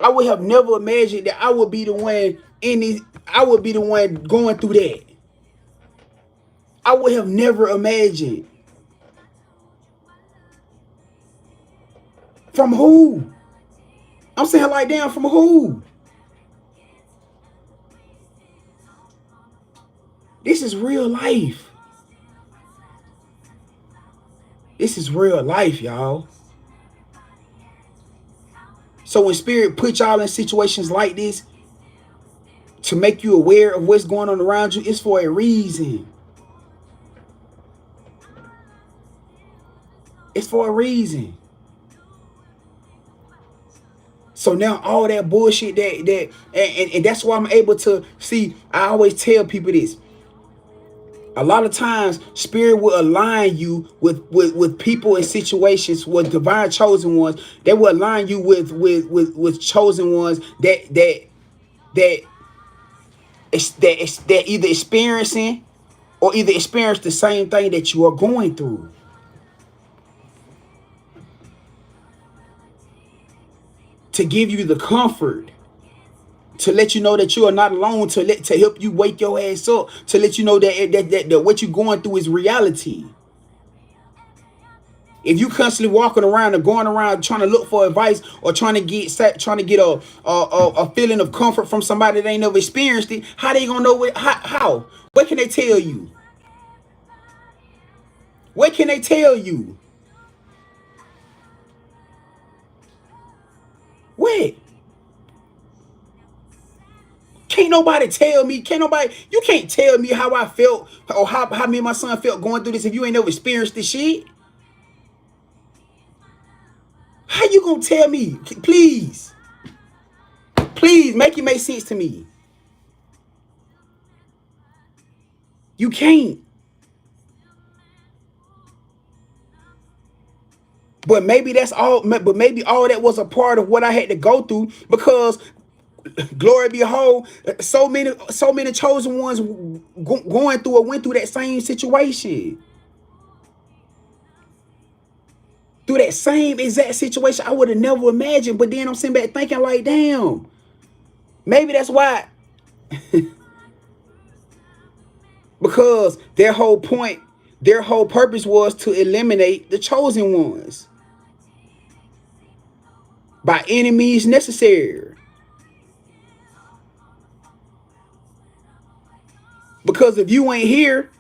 I would have never imagined that I would be the one going through that. I would have never imagined. From who? I'm saying like, damn, from who? This is real life. This is real life, y'all. So when Spirit put y'all in situations like this to make you aware of what's going on around you, it's for a reason. It's for a reason. So now all that bullshit and that's why I'm able to see. I always tell people this. A lot of times, spirit will align you with people and situations with divine chosen ones. They will align you with chosen ones that that either experiencing or either experience the same thing that you are going through. To give you the comfort, to let you know that you are not alone, to help you wake your ass up, to let you know that what you're going through is reality. If you constantly walking around and going around trying to look for advice or trying to get a feeling of comfort from somebody that ain't never experienced it, how they gonna know what? How? What can they tell you? What can they tell you? What? Can't nobody tell me. Can't nobody. You can't tell me how I felt or how me and my son felt going through this if you ain't never experienced this shit. How you gonna tell me? Please, please make it make sense to me. You can't. But maybe that's all. But maybe all that was a part of what I had to go through because, glory behold, so many chosen ones going through or went through that same situation, through that same exact situation. I would have never imagined. But then I'm sitting back thinking like, damn, maybe that's why. Because their whole purpose was to eliminate the chosen ones by any means necessary. Because if you ain't here,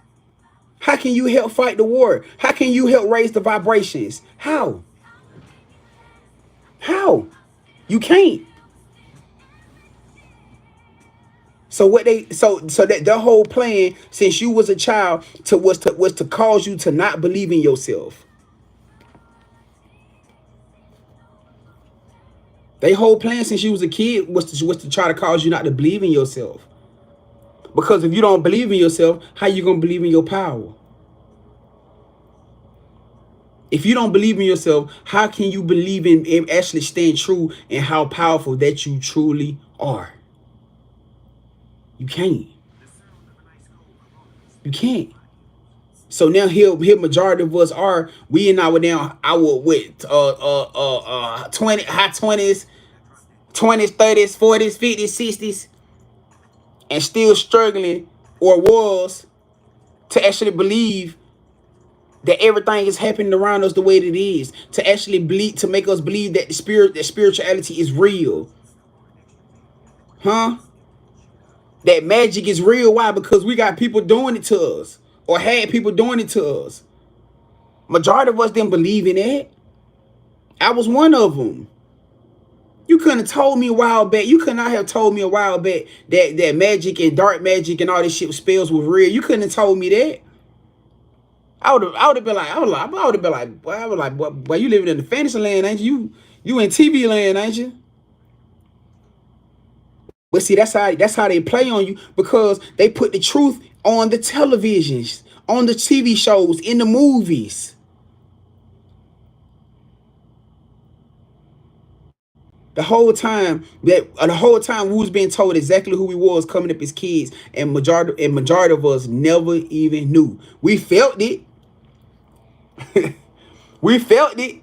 how can you help fight the war? How can you help raise the vibrations? How? How? You can't. So what they so that the whole plan since you was a child was to cause you to not believe in yourself. They whole plan since you was a kid was to try to cause you not to believe in yourself. Because if you don't believe in yourself, how you gonna believe in your power? If you don't believe in yourself, how can you believe in actually staying true and how powerful that you truly are? You can't. You can't. So now here majority of us are we in our with 20 high 20s, 20s, 30s, 40s, 50s, 60s, and still struggling or was to actually believe that everything is happening around us the way it is, to actually believe, to make us believe that that spirituality is real. Huh? That magic is real. Why? Because we got people doing it to us or had people doing it to us. Majority of us didn't believe in it. I was one of them. You couldn't have told me a while back. You could not have told me a while back that magic and dark magic and all this shit spells was real. You couldn't have told me that. I would have been like, boy, you living in the fantasy land, ain't you? You in TV land, ain't you? But see, that's how they play on you because they put the truth on the televisions, on the TV shows, in the movies. The whole time we was being told exactly who we was coming up as kids, and majority of us never even knew. We felt it. We felt it.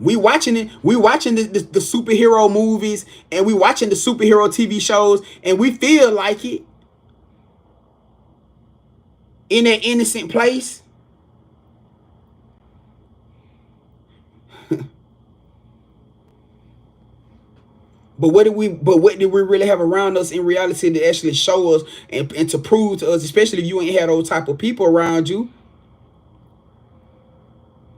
We watching it. We watching the superhero movies, and we watching the superhero TV shows, and we feel like it in that innocent place. But what did we really have around us in reality to actually show us and to prove to us, especially if you ain't had those type of people around you.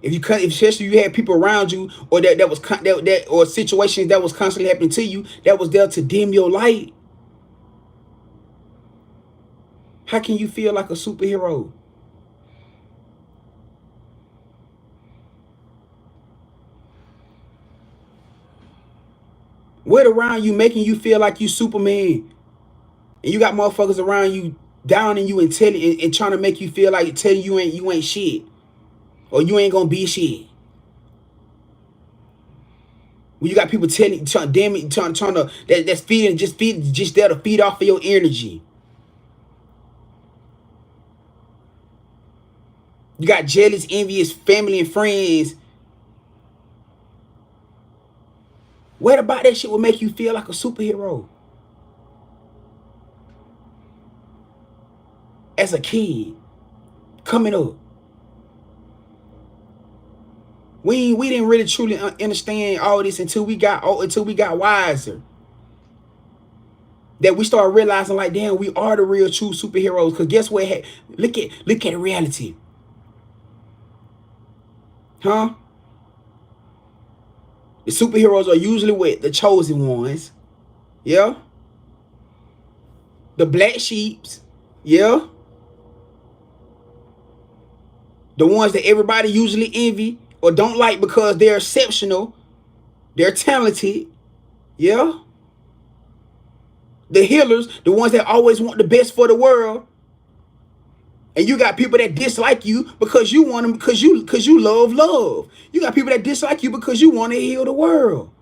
Especially you had people around you, or that or situations that was constantly happening to you that was there to dim your light. How can you feel like a superhero? What around you making you feel like you Superman, and you got motherfuckers around you downing you and telling and trying to make you feel like telling you ain't shit or you ain't gonna be shit. When you got people telling, trying to that's feeding just there to feed off of your energy. You got jealous, envious family and friends. What about that shit will make you feel like a superhero? As a kid, coming up, we didn't really truly understand all this until we got wiser. That we started realizing, like, damn, we are the real true superheroes. Cause guess what? Look at reality, huh? The superheroes are usually with the chosen ones, yeah. The black sheeps, yeah. The ones that everybody usually envy or don't like because they're exceptional, they're talented, yeah. The healers, the ones that always want the best for the world. And you got people that dislike you because you want them because you love. You got people that dislike you because you want to heal the world.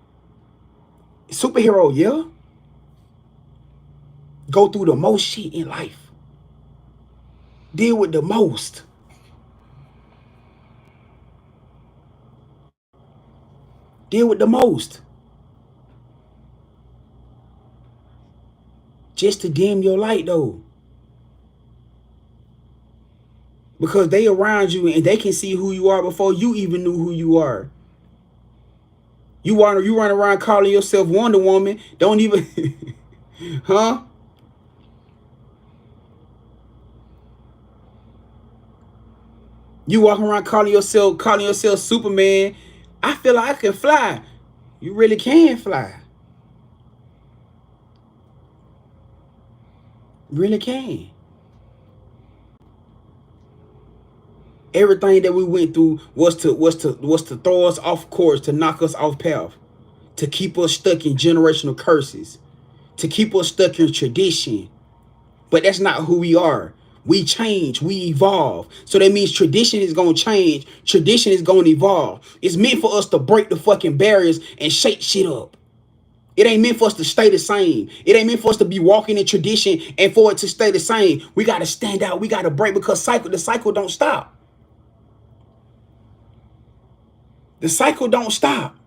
Superhero, yeah. Go through the most shit in life. Deal with the most. Deal with the most. Just to dim your light though. Because they around you and they can see who you are before you even knew who you are. You run around calling yourself Wonder Woman. Don't even huh? You walking around calling yourself Superman. I feel like I can fly. You really can fly. You really can. Everything that we went through was to throw us off course, to knock us off path, to keep us stuck in generational curses, to keep us stuck in tradition. But that's not who we are. We change, we evolve. So that means tradition is gonna change, tradition is gonna evolve. It's meant for us to break the fucking barriers and shake shit up. It ain't meant for us to stay the same. It ain't meant for us to be walking in tradition and for it to stay the same. We gotta stand out, we gotta break because the cycle don't stop. The cycle don't stop.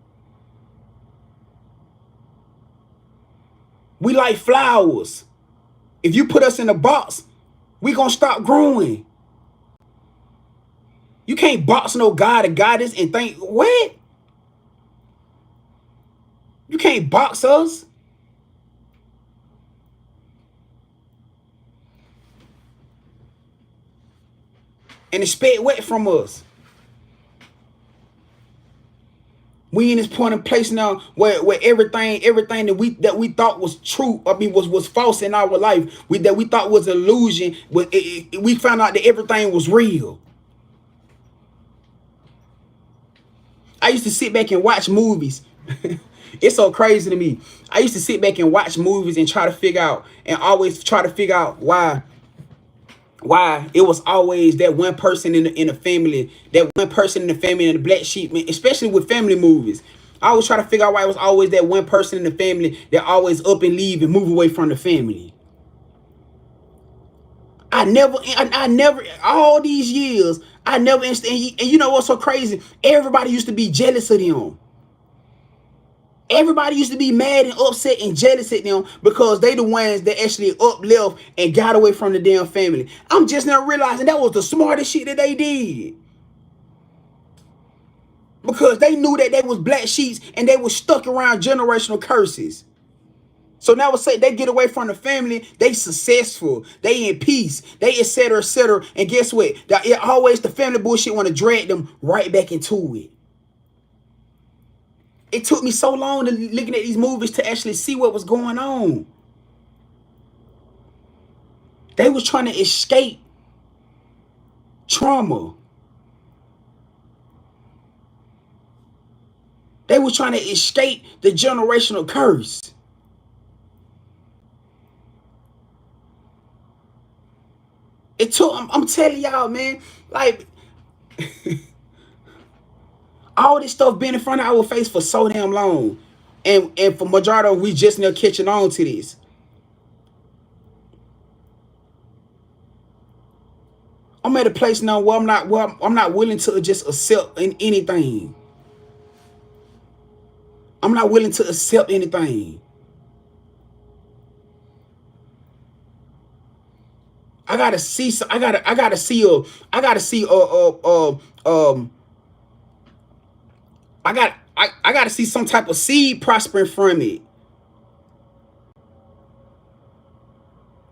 We like flowers. If you put us in a box, we gonna stop growing. You can't box no god or goddess and think, what? You can't box us. And expect what from us? We in this point in place now where everything that we thought was true, was false in our life, that we thought was illusion, we found out that everything was real. I used to sit back and watch movies. It's so crazy to me. I used to sit back and watch movies and always try to figure out why it was always that one person in the family, in the black sheep, especially with family movies. I always try to figure out why it was always that one person in the family that always up and leave and move away from the family. I never, all these years, I never understand. And you know what's so crazy? Everybody used to be jealous of them. Everybody used to be mad and upset and jealous at them because they the ones that actually uplift and got away from the damn family. I'm just now realizing that was the smartest shit that they did. Because they knew that they was black sheets and they was stuck around generational curses. So now say they get away from the family, they successful, they in peace, they etc. etc. And guess what? Always the family bullshit want to drag them right back into it. It took me so long to looking at these movies to actually see what was going on. They was trying to escape trauma. They was trying to escape the generational curse. It took, I'm telling y'all, man, like, all this stuff been in front of our face for so damn long. And for majority of we just now catching on to this. I'm at a place now where I'm not willing to just accept anything. I'm not willing to accept anything. I gotta see. I gotta see I gotta see some type of seed prospering from it.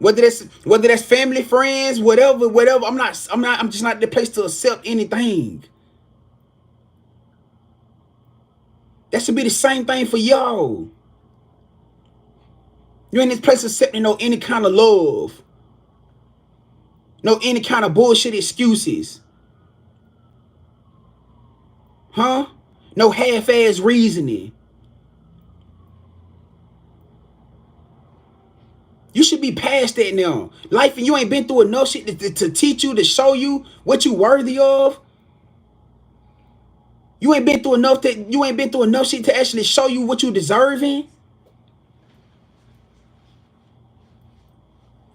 Whether that's family, friends, whatever. I'm just not the place to accept anything. That should be the same thing for y'all. You're in this place accepting no any kind of love. No any kind of bullshit excuses. Huh? No half-ass reasoning. You should be past that now. Life, and you ain't been through enough shit to teach you, to show you what you worthy of. You ain't been through enough shit to actually show you what you deserving.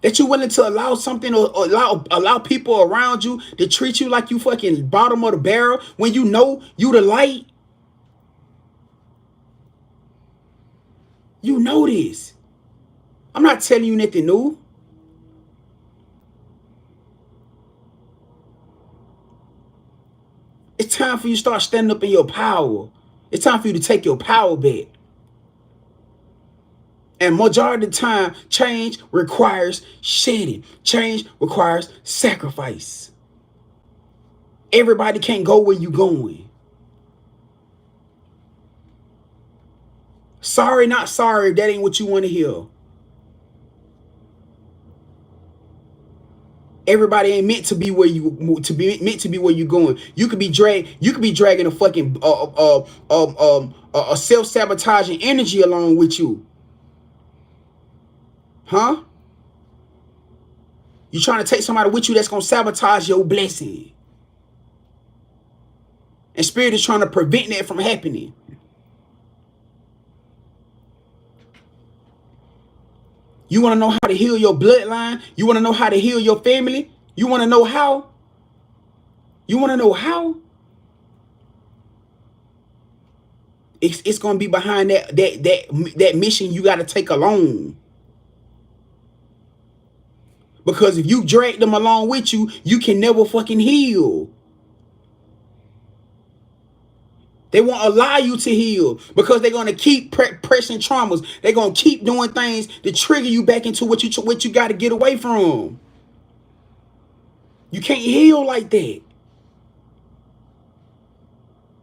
That you willing to allow something or allow people around you to treat you like you fucking bottom of the barrel when you know you the light. You know this. I'm not telling you nothing new. It's time for you to start standing up in your power. It's time for you to take your power back. And majority of the time, change requires shedding. Change requires sacrifice. Everybody can't go where you going. Sorry, not sorry, that ain't what you want to hear. Everybody ain't meant to be where you you're going. You could be dragging a fucking a self-sabotaging energy along with you. Huh? You trying to take somebody with you that's gonna sabotage your blessing. And Spirit is trying to prevent that from happening. You want to know how to heal your bloodline? You want to know how to heal your family? You want to know how? You want to know how? It's going to be behind that mission you got to take alone. Because if you drag them along with you, you can never fucking heal. They won't allow you to heal because they're going to keep pressing traumas. They're going to keep doing things to trigger you back into what you got to get away from. You can't heal like that.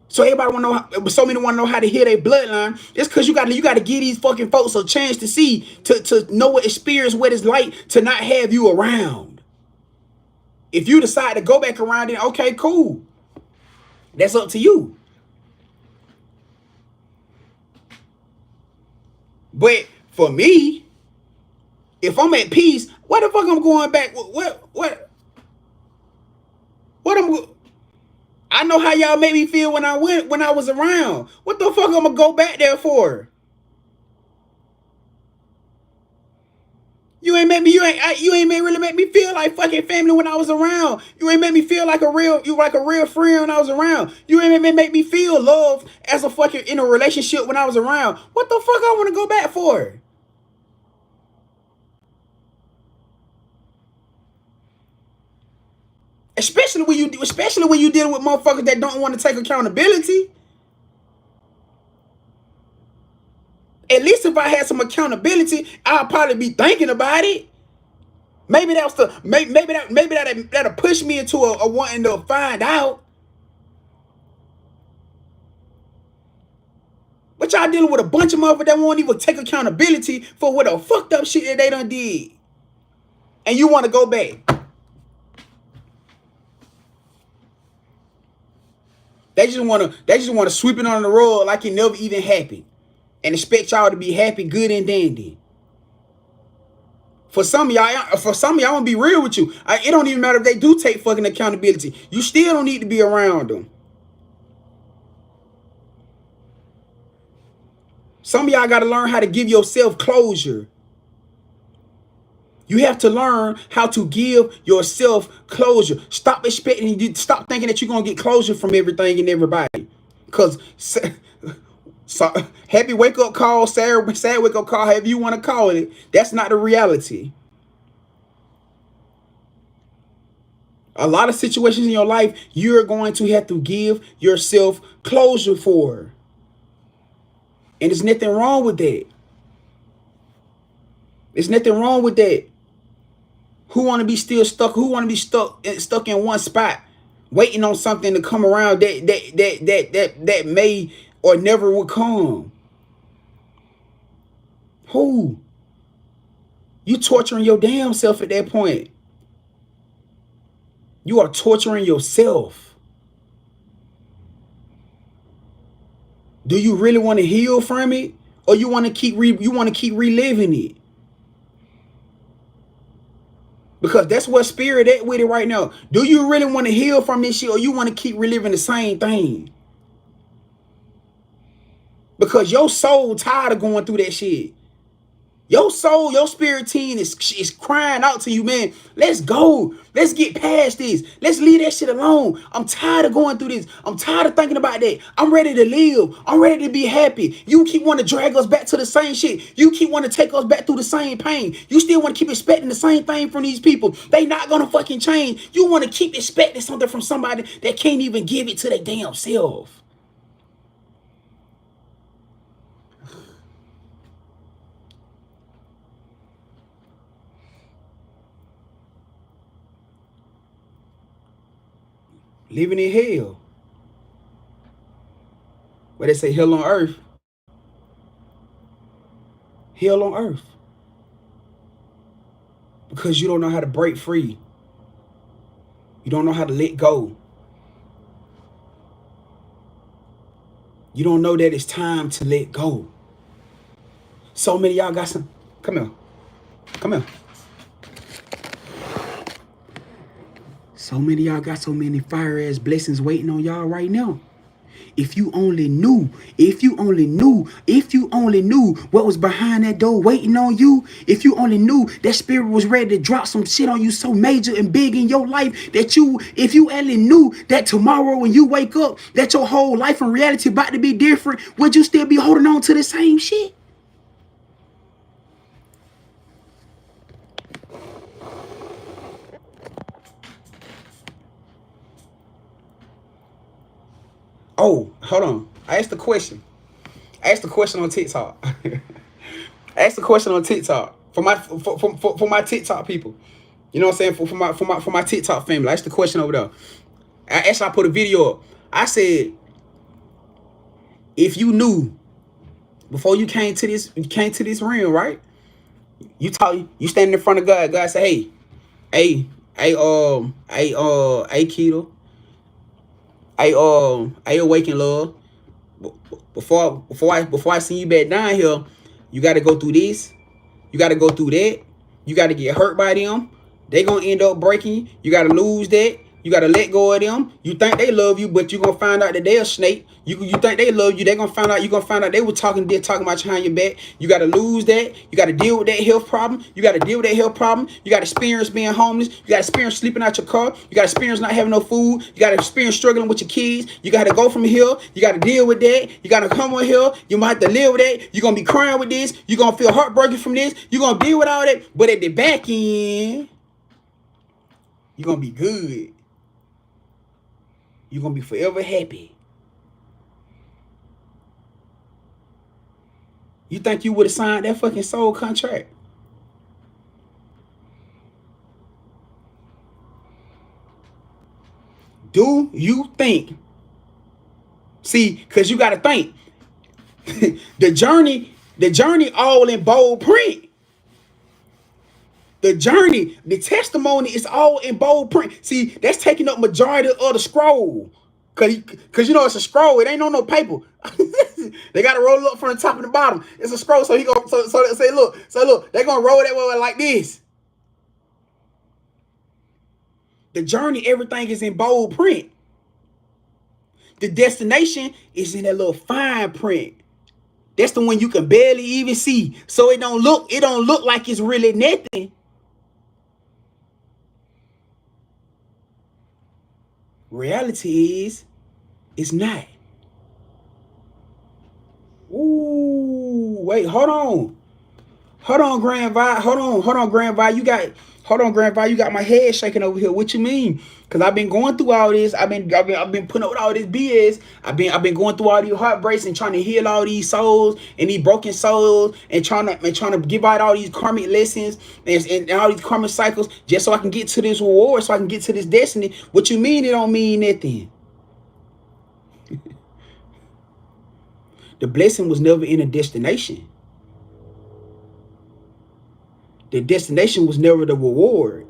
So everybody want to know, so many want to know how to heal their bloodline. It's because you got to give these fucking folks a chance to see, to know what experience, what it's like to not have you around. If you decide to go back around, then okay, cool. That's up to you. But for me, if I'm at peace, what the fuck I'm going back? What I know how y'all made me feel when I was around. What the fuck I'm gonna go back there for? You ain't really make me feel like fucking family when I was around. You ain't make me feel like a real friend when I was around. You ain't make me feel loved as a fucking in a relationship when I was around. What the fuck I want to go back for? Especially when you dealing with motherfuckers that don't want to take accountability. At least if I had some accountability, I'll probably be thinking about it. Maybe that'll push me into a wanting to find out. But y'all dealing with a bunch of motherfuckers that won't even take accountability for what the fucked up shit that they done did. And you want to go back. They just want to sweep it on the rug like it never even happened. And expect y'all to be happy, good, and dandy. For some of y'all, I'm gonna be real with you. It don't even matter if they do take fucking accountability. You still don't need to be around them. Some of y'all got to learn how to give yourself closure. You have to learn how to give yourself closure. Stop expecting, stop thinking that you're going to get closure from everything and everybody. Because so, happy wake up call, sad wake up call, however you want to call it, that's not the reality. A lot of situations in your life, you're going to have to give yourself closure for. And there's nothing wrong with that. There's nothing wrong with that. Who want to be still stuck? Who want to be stuck in one spot, waiting on something to come around that may or never will come? Who? You torturing your damn self at that point. You are torturing yourself. Do you really want to heal from it, or you want to keep reliving it? Because that's what spirit at with it right now. Do you really want to heal from this shit, or you want to keep reliving the same thing? Because your soul tired of going through that shit. Your soul, your spirit team is crying out to you, man. Let's go. Let's get past this. Let's leave that shit alone. I'm tired of going through this. I'm tired of thinking about that. I'm ready to live. I'm ready to be happy. You keep wanting to drag us back to the same shit. You keep wanting to take us back through the same pain. You still want to keep expecting the same thing from these people. They not going to fucking change. You want to keep expecting something from somebody that can't even give it to their damn self. Living in hell. Where they say hell on earth. Hell on earth. Because you don't know how to break free. You don't know how to let go. You don't know that it's time to let go. So many of y'all got some. Come here. Come here. So many of y'all got so many fire ass blessings waiting on y'all right now. If you only knew what was behind that door waiting on you, if you only knew that spirit was ready to drop some shit on you so major and big in your life that if you only knew that tomorrow when you wake up, that your whole life and reality about to be different, would you still be holding on to the same shit? Oh, hold on. I asked a question. On TikTok. I asked a question on TikTok for my TikTok people. You know what I'm saying? For my TikTok family. I asked the question over there. I put a video up. I said, if you knew before you came to this realm, right? You standing in front of God. God say, hey, Keto. I awaken, love. Before I send you back down here, you got to go through this. You got to go through that. You got to get hurt by them. They gonna end up breaking you. You got to lose that. You got to let go of them. You think they love you, but you gonna find out that they a snake. You think they love you. They gonna find out. You gonna find out they were talking about you behind your back. You got to lose that. You got to deal with that health problem. You got to deal with that health problem. You got to experience being homeless. You got to experience sleeping out your car. You got to experience not having no food. You got to experience struggling with your kids. You got to go from here. You got to deal with that. You got to come on here. You might have to live with that. You're gonna be crying with this. You're gonna feel heartbroken from this. You're gonna deal with all that. But at the back end, you're gonna be good. You're going to be forever happy. You think you would have signed that fucking soul contract? Do you think? See, because you got to think. the journey all in bold print. The journey, the testimony is all in bold print. See, that's taking up majority of the scroll. Cause you know it's a scroll. It ain't on no paper. They gotta roll it up from the top and the bottom. It's a scroll. So he go. So say look. So look. They gonna roll that way like this. The journey, everything is in bold print. The destination is in that little fine print. That's the one you can barely even see. So it don't look like it's really nothing. Reality is, it's not. Ooh, wait, hold on. Hold on, Grandvibe. Hold on, Grandvibe. You got my head shaking over here. What you mean? Cause I've been going through all this. I've been putting up with all this BS. I've been going through all these heartbreaks and trying to heal all these souls and these broken souls and trying to give out all these karmic lessons and all these karmic cycles just so I can get to this reward, so I can get to this destiny. What you mean? It don't mean nothing. The blessing was never in a destination. The destination was never the reward.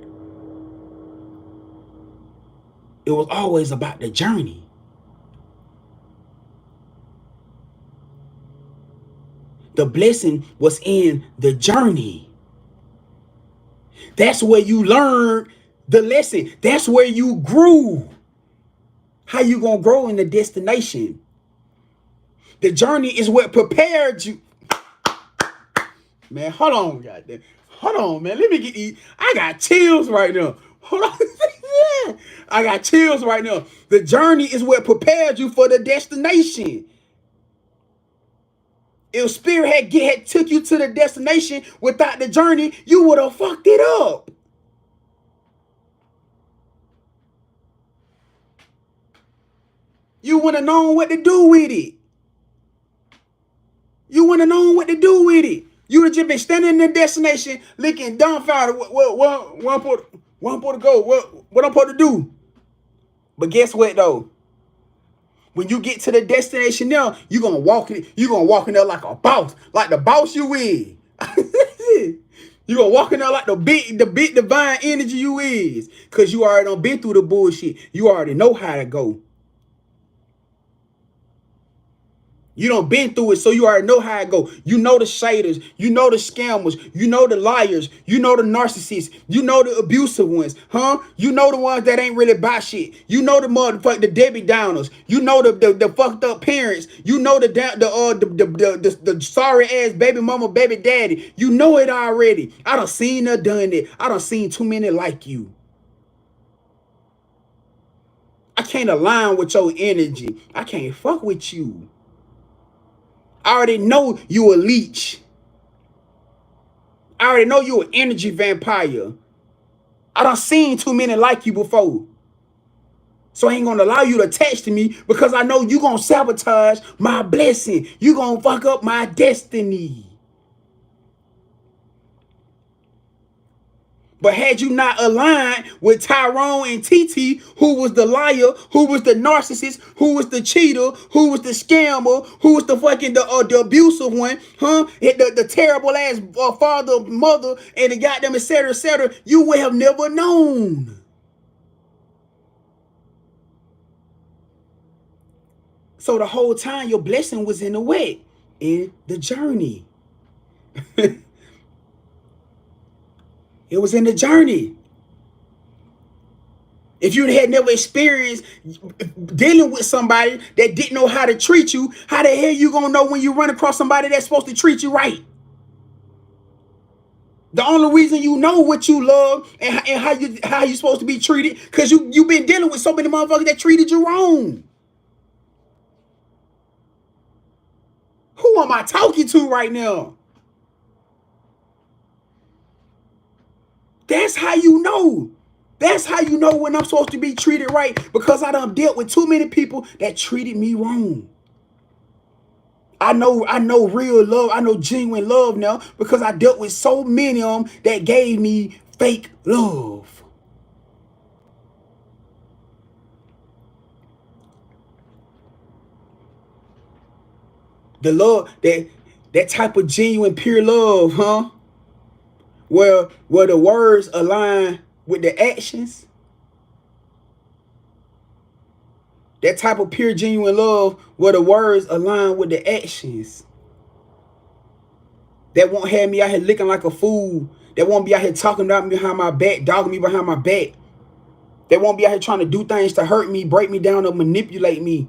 It was always about the journey. The blessing was in the journey. That's where you learned the lesson. That's where you grew. How you gonna grow in the destination? The journey is what prepared you. Man, hold on, goddamn. Hold on, man. Let me get these. I got chills right now. Hold on. Yeah. I got chills right now. The journey is what prepared you for the destination. If spirit had took you to the destination without the journey, you would have fucked it up. You wouldn't have known what to do with it. You wouldn't have known what to do with it. You would have just been standing in the destination, looking dumbfounded. What I'm supposed to go? What I'm supposed to do? But guess what though? When you get to the destination now, you're gonna walk in there like a boss, like the boss you is. You're gonna walk in there like the big divine energy you is. Cause you already done been through the bullshit. You already know how to go. You done been through it, so you already know how it go. You know the shaders, you know the scammers, you know the liars, you know the narcissists, you know the abusive ones, huh? You know the ones that ain't really buy shit. You know the motherfucker, the Debbie Downers. You know the fucked up parents. You know the sorry ass baby mama, baby daddy. You know it already. I done seen her done it. I done seen too many like you. I can't align with your energy. I can't fuck with you. I already know you a leech. I already know you an energy vampire. I done seen too many like you before. So I ain't gonna allow you to attach to me because I know you gonna sabotage my blessing. You gonna fuck up my destiny. But had you not aligned with Tyrone and TT, who was the liar, who was the narcissist, who was the cheater, who was the scammer, who was the fucking the abusive one, huh? The terrible ass father, mother, and the goddamn etc., you would have never known. So the whole time your blessing was in the wet, in the journey. It was in the journey. If you had never experienced dealing with somebody that didn't know how to treat you, how the hell you gonna know when you run across somebody that's supposed to treat you right? The only reason you know what you love and how you supposed to be treated, because you've been dealing with so many motherfuckers that treated you wrong. Who am I talking to right now? That's how you know. That's how you know when I'm supposed to be treated right, because I done dealt with too many people that treated me wrong. I know real love. I know genuine love now because I dealt with so many of them that gave me fake love. The love, that type of genuine pure love, huh? Where the words align with the actions. That type of pure, genuine love where the words align with the actions. That won't have me out here looking like a fool. That won't be out here talking about me behind my back, dogging me behind my back. That won't be out here trying to do things to hurt me, break me down, or manipulate me.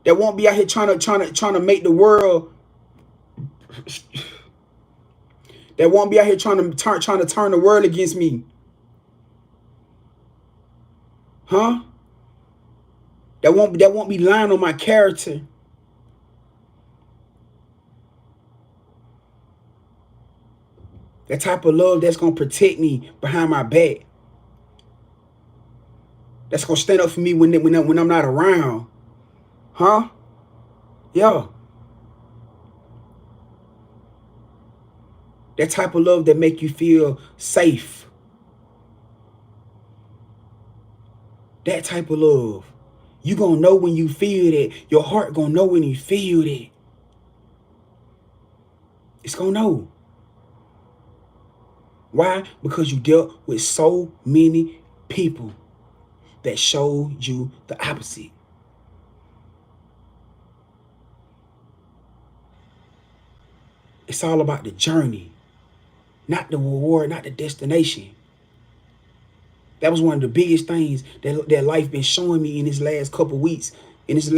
That won't be out here trying to make the world. That won't be out here trying to turn the world against me. Huh? That won't be lying on my character. That type of love that's gonna protect me behind my back. That's gonna stand up for me when I'm not around. Huh? Yeah. That type of love that make you feel safe. That type of love. You gonna know when you feel that. Your heart gonna know when you feel that. It's gonna know. Why? Because you dealt with so many people that showed you the opposite. It's all about the journey, not the reward, not the destination. That was one of the biggest things that life been showing me in this last couple weeks. In this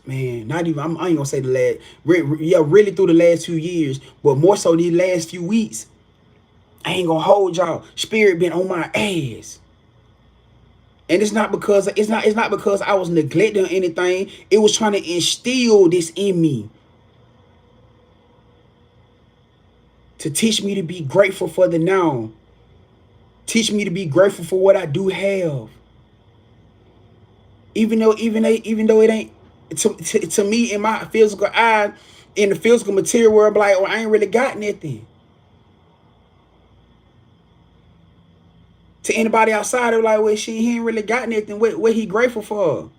man, not even, I ain't gonna say the last, really through the last few years, but more so these last few weeks. I ain't gonna hold y'all. Spirit been on my ass. And it's not because I was neglecting anything. It was trying to instill this in me. To teach me to be grateful for the now. Teach me to be grateful for what I do have. Even though it ain't to me in my physical eye, in the physical material world, like, oh, I ain't really got nothing. To anybody outside, they're like, well, he ain't really got nothing. What he grateful for?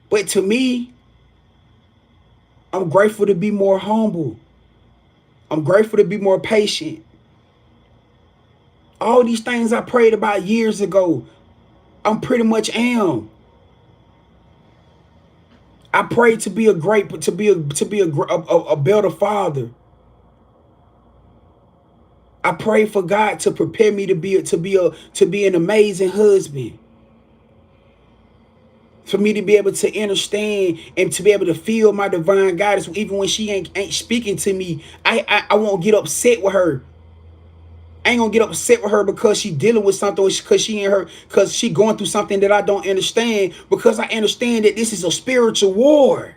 But to me, I'm grateful to be more humble. I'm grateful to be more patient. All these things I prayed about years ago, I'm pretty much am. I prayed to be a better father. I pray for God to prepare me to be an amazing husband. For me to be able to understand and to be able to feel my divine guidance, even when she ain't speaking to me, I won't get upset with her. I ain't gonna get upset with her because she dealing with something, because she going through something that I don't understand. Because I understand that this is a spiritual war.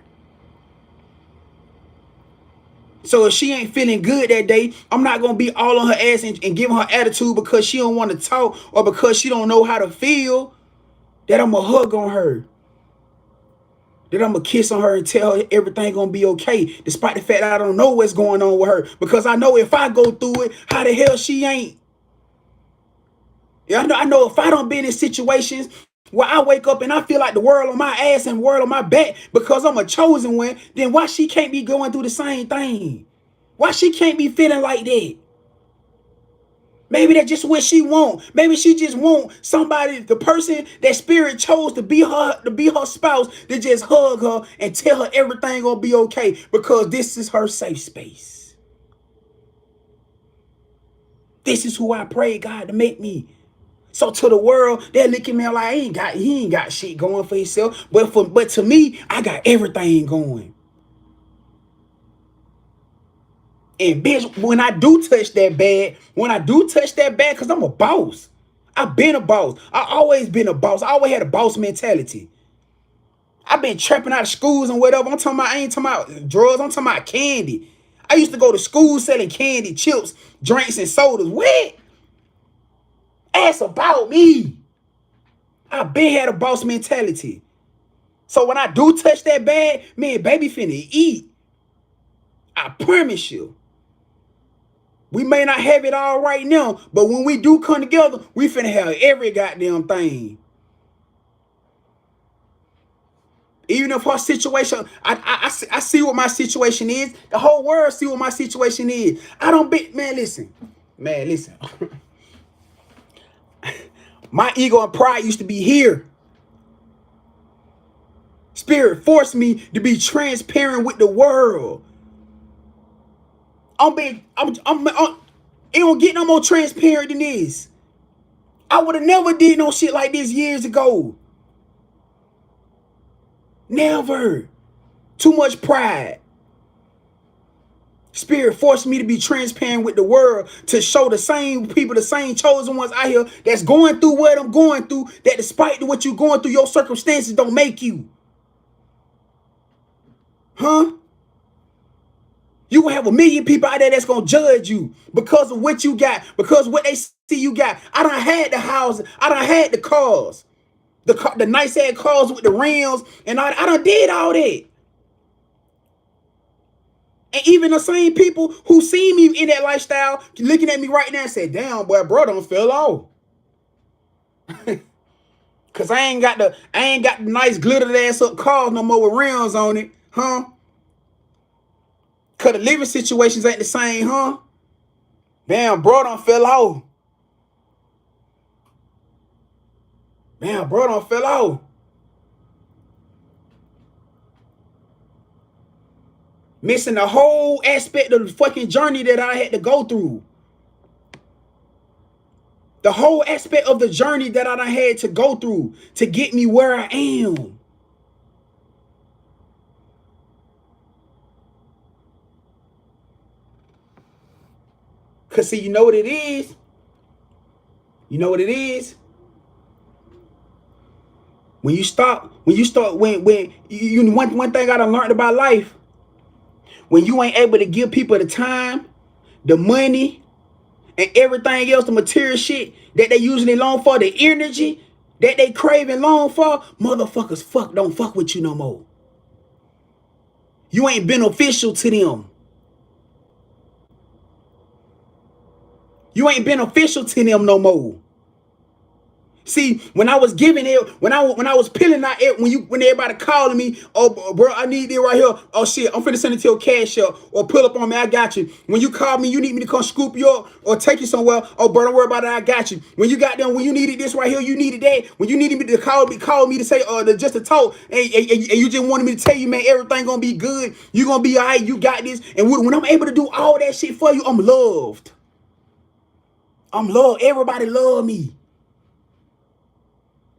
So if she ain't feeling good that day, I'm not going to be all on her ass and giving her attitude because she don't want to talk or because she don't know how to feel. That I'm going to hug on her. That I'm going to kiss on her and tell her everything going to be okay. Despite the fact that I don't know what's going on with her. Because I know if I go through it, how the hell she ain't. Yeah, I know if I don't be in situations where I wake up and I feel like the world on my ass and the world on my back because I'm a chosen one, then why she can't be going through the same thing? Why she can't be feeling like that? Maybe that's just what she want. Maybe she just want somebody, the person that spirit chose to be her spouse, to just hug her and tell her everything gonna be okay because this is her safe space. This is who I pray God to make me. So to the world, they're looking at me like he ain't got shit going for himself. But to me, I got everything going. And bitch, when I do touch that bad, because I'm a boss. I've been a boss. I always been a boss. I always had a boss mentality. I've been trapping out of schools and whatever. I ain't talking about drugs. I'm talking about candy. I used to go to school selling candy, chips, drinks, and sodas. What? That's about me. I been had a boss mentality. So when I do touch that bag, me and baby finna eat. I promise you. We may not have it all right now, but when we do come together, we finna have every goddamn thing. Even if her situation, I see what my situation is. The whole world see what my situation is. Man, listen. My ego and pride used to be here. Spirit forced me to be transparent with the world. It don't get no more transparent than this. I would have never did no shit like this years ago. Never. Too much pride. Spirit forced me to be transparent with the world, to show the same people, the same chosen ones out here that's going through what I'm going through, that despite what you're going through, your circumstances don't make you. Huh? You gonna have a million people out there that's gonna judge you because of what you got, because of what they see you got. I done had the houses, I done had the cars, the nice ass cars with the rims, and I done did all that. And even the same people who see me in that lifestyle looking at me right now and say, damn, boy, bro, don't fell off. Cause I ain't got the nice glittered ass up cars no more with rims on it, huh? Cause the living situations ain't the same, huh? Damn, bro, don't fell off. Damn, bro, don't fell off. Missing the whole aspect of the fucking journey that I had to go through. The whole aspect of the journey that I had to go through to get me where I am. Cause see, you know what it is? You know what it is? When you start, one thing I done learned about life, when you ain't able to give people the time, the money, and everything else, the material shit that they usually long for, the energy that they crave and long for, motherfuckers don't fuck with you no more. You ain't beneficial to them. You ain't beneficial to them no more. See, when I was giving it, when I was peeling out it, when everybody calling me, oh bro, I need it right here. Oh shit, I'm finna send it to your Cashapp or pull up on me. I got you. When you call me, you need me to come scoop you up or take you somewhere. Oh bro, don't worry about it. I got you. When you got them, when you needed this right here, you needed that. When you needed me to call me to say just to talk, and you just wanted me to tell you, man, everything gonna be good. You gonna be alright. You got this. And when I'm able to do all that shit for you, I'm loved. I'm loved. Everybody love me.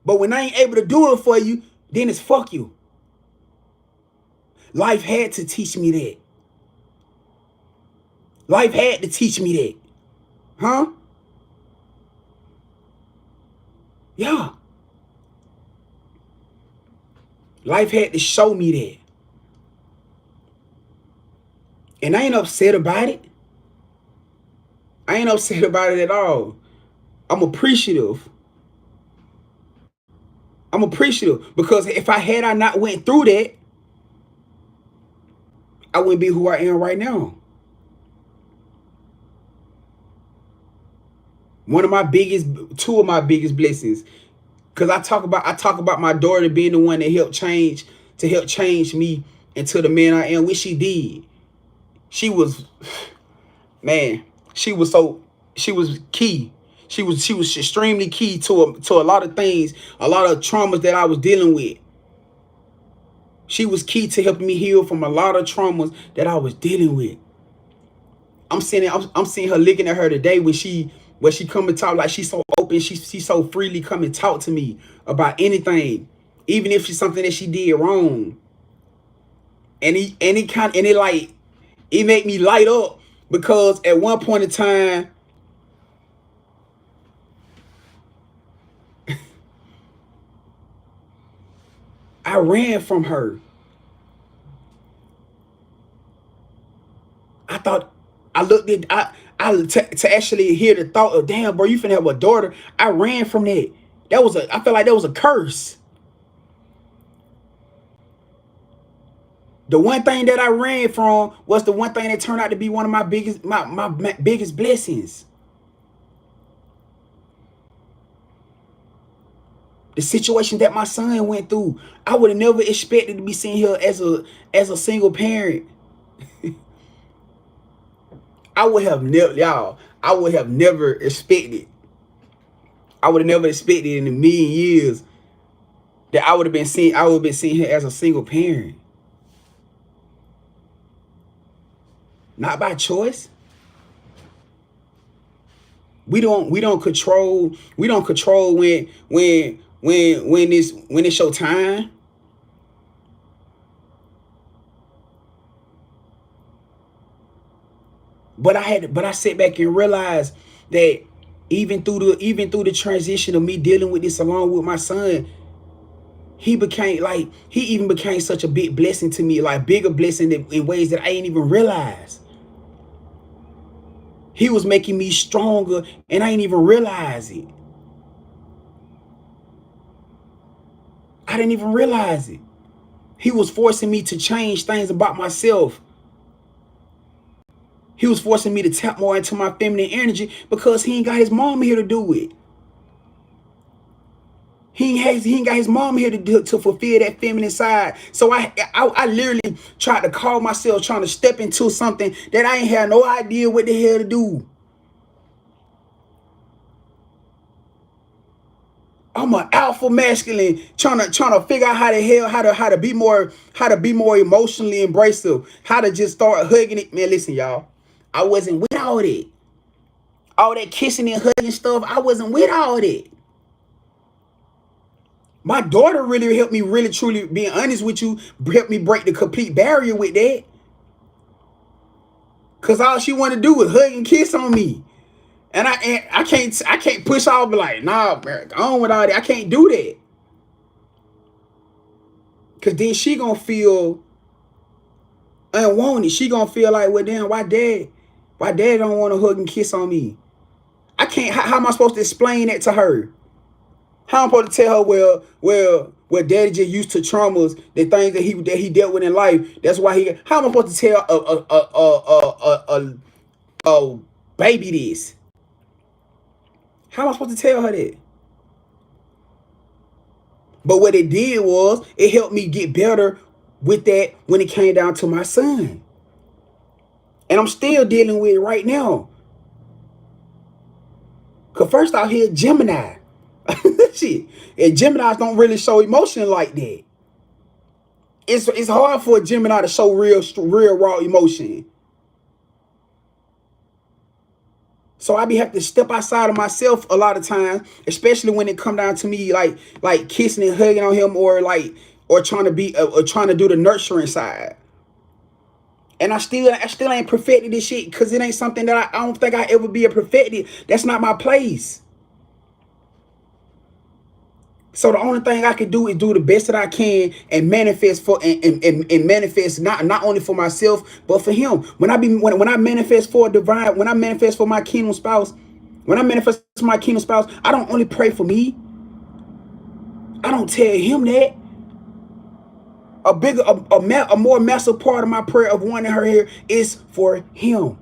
But when I ain't able to do it for you, then it's fuck you. Life had to teach me that. Life had to teach me that. Huh? Yeah. Life had to show me that. And I ain't upset about it. I ain't upset about it at all. I'm appreciative. I'm appreciative because if I not went through that, I wouldn't be who I am right now. Two of my biggest blessings, because I talk about my daughter being the one that helped change me into the man I am, which she did. She was, man, she was key. She was extremely key to a lot of things, a lot of traumas that I was dealing with. She was key to helping me heal from a lot of traumas that I was dealing with. I'm seeing her looking at her today when she come and talk, like she's so open, she's so freely come and talk to me about anything, even if it's something that she did wrong. And it made me light up because at one point in time, I ran from her. I thought to actually hear the thought of, damn, bro, you finna have a daughter. I ran from that. I felt like that was a curse. The one thing that I ran from was the one thing that turned out to be one of my biggest blessings. The situation that my son went through, I would have never expected to be seen here as a single parent. I would have never expected. I would have never expected in a million years that I would have been seen here as a single parent. Not by choice. We don't control when it's your time. But I sat back and realized that even through the transition of me dealing with this along with my son, he even became such a big blessing to me, like bigger blessing in ways that I didn't even realize. He was making me stronger and I didn't even realize it. I didn't even realize it. He was forcing me to change things about myself. He was forcing me to tap more into my feminine energy because he ain't got his mom here to do it. He ain't got his mom here to fulfill that feminine side. So I literally tried to call myself trying to step into something that I ain't had no idea what the hell to do. I'm an alpha masculine trying to figure out how to be more emotionally embracive, how to just start hugging it. Man, listen, y'all. I wasn't with all that. All that kissing and hugging stuff. I wasn't with all that. My daughter really helped me, really truly being honest with you, helped me break the complete barrier with that. Cause all she wanted to do was hug and kiss on me. And I can't push off, be like, nah, man, go on with all that. I can't do that. Cause then she gonna feel unwanted. She gonna feel like, well, damn, why dad don't want to hug and kiss on me? I can't. How am I supposed to explain that to her? How am I supposed to tell her, well, daddy just used to traumas, the things that he dealt with in life. That's why he. How am I supposed to tell a baby this? How am I supposed to tell her that? But what it did was it helped me get better with that when it came down to my son. And I'm still dealing with it right now. Cause first out here, Gemini. Shit. And Geminis don't really show emotion like that. It's hard for a Gemini to show real raw emotion. So I be having to step outside of myself a lot of times, especially when it come down to me like kissing and hugging on him or trying to do the nurturing side. And I still ain't perfected this shit because it ain't something that I don't think I ever be a perfected. That's not my place. So the only thing I can do is do the best that I can and manifest for and manifest not only for myself but for him. When I manifest for a divine, when I manifest for my kingdom spouse, I don't only pray for me. I don't tell him that. A more massive part of my prayer of wanting her here is for him.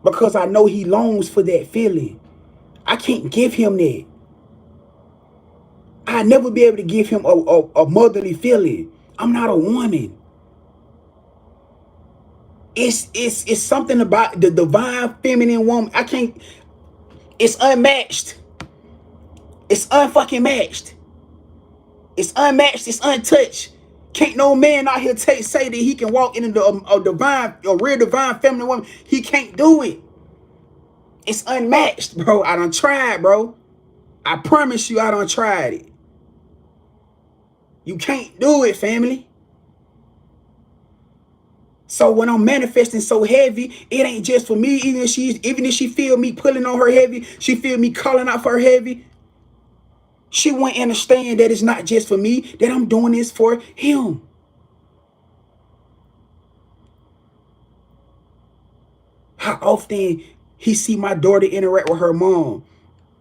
Because I know he longs for that feeling. I can't give him that. I'll never be able to give him a motherly feeling. I'm not a woman. It's something about the divine feminine woman. I can't. It's unmatched. It's unfucking matched. It's unmatched. It's untouched. Can't no man out here say that he can walk into a real divine feminine woman. He can't do it. It's unmatched, bro. I done tried, bro. I promise you, I done tried it. You can't do it, family. So when I'm manifesting so heavy, it ain't just for me. Even if she feel me pulling on her heavy, she feel me calling out for her heavy. She won't understand that it's not just for me, that I'm doing this for him. How often he see my daughter interact with her mom.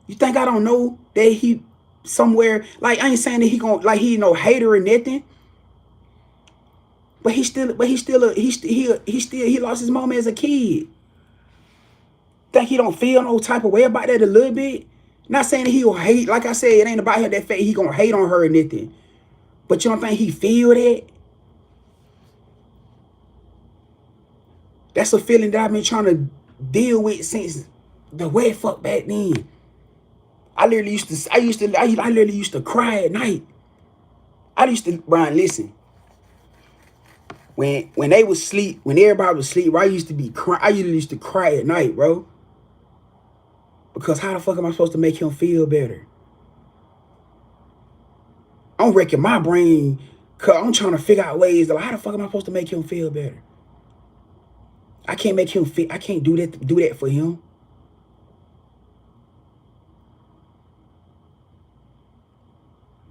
You think I don't know that he somewhere, like I ain't saying that he no hater or nothing. But he lost his mom as a kid. Think he don't feel no type of way about that a little bit? Not saying that he'll hate, like I said, it ain't about him that fact he gonna hate on her or nothing. But you don't think he feel that? That's a feeling that I've been trying to deal with since the way fuck back then. I literally used to cry at night. Brian, listen. When they was sleep, when everybody was asleep, I used to cry at night, bro. Because how the fuck am I supposed to make him feel better? I'm wrecking my brain because I'm trying to figure out ways like, how the fuck am I supposed to make him feel better? I can't make him feel, I can't do that for him.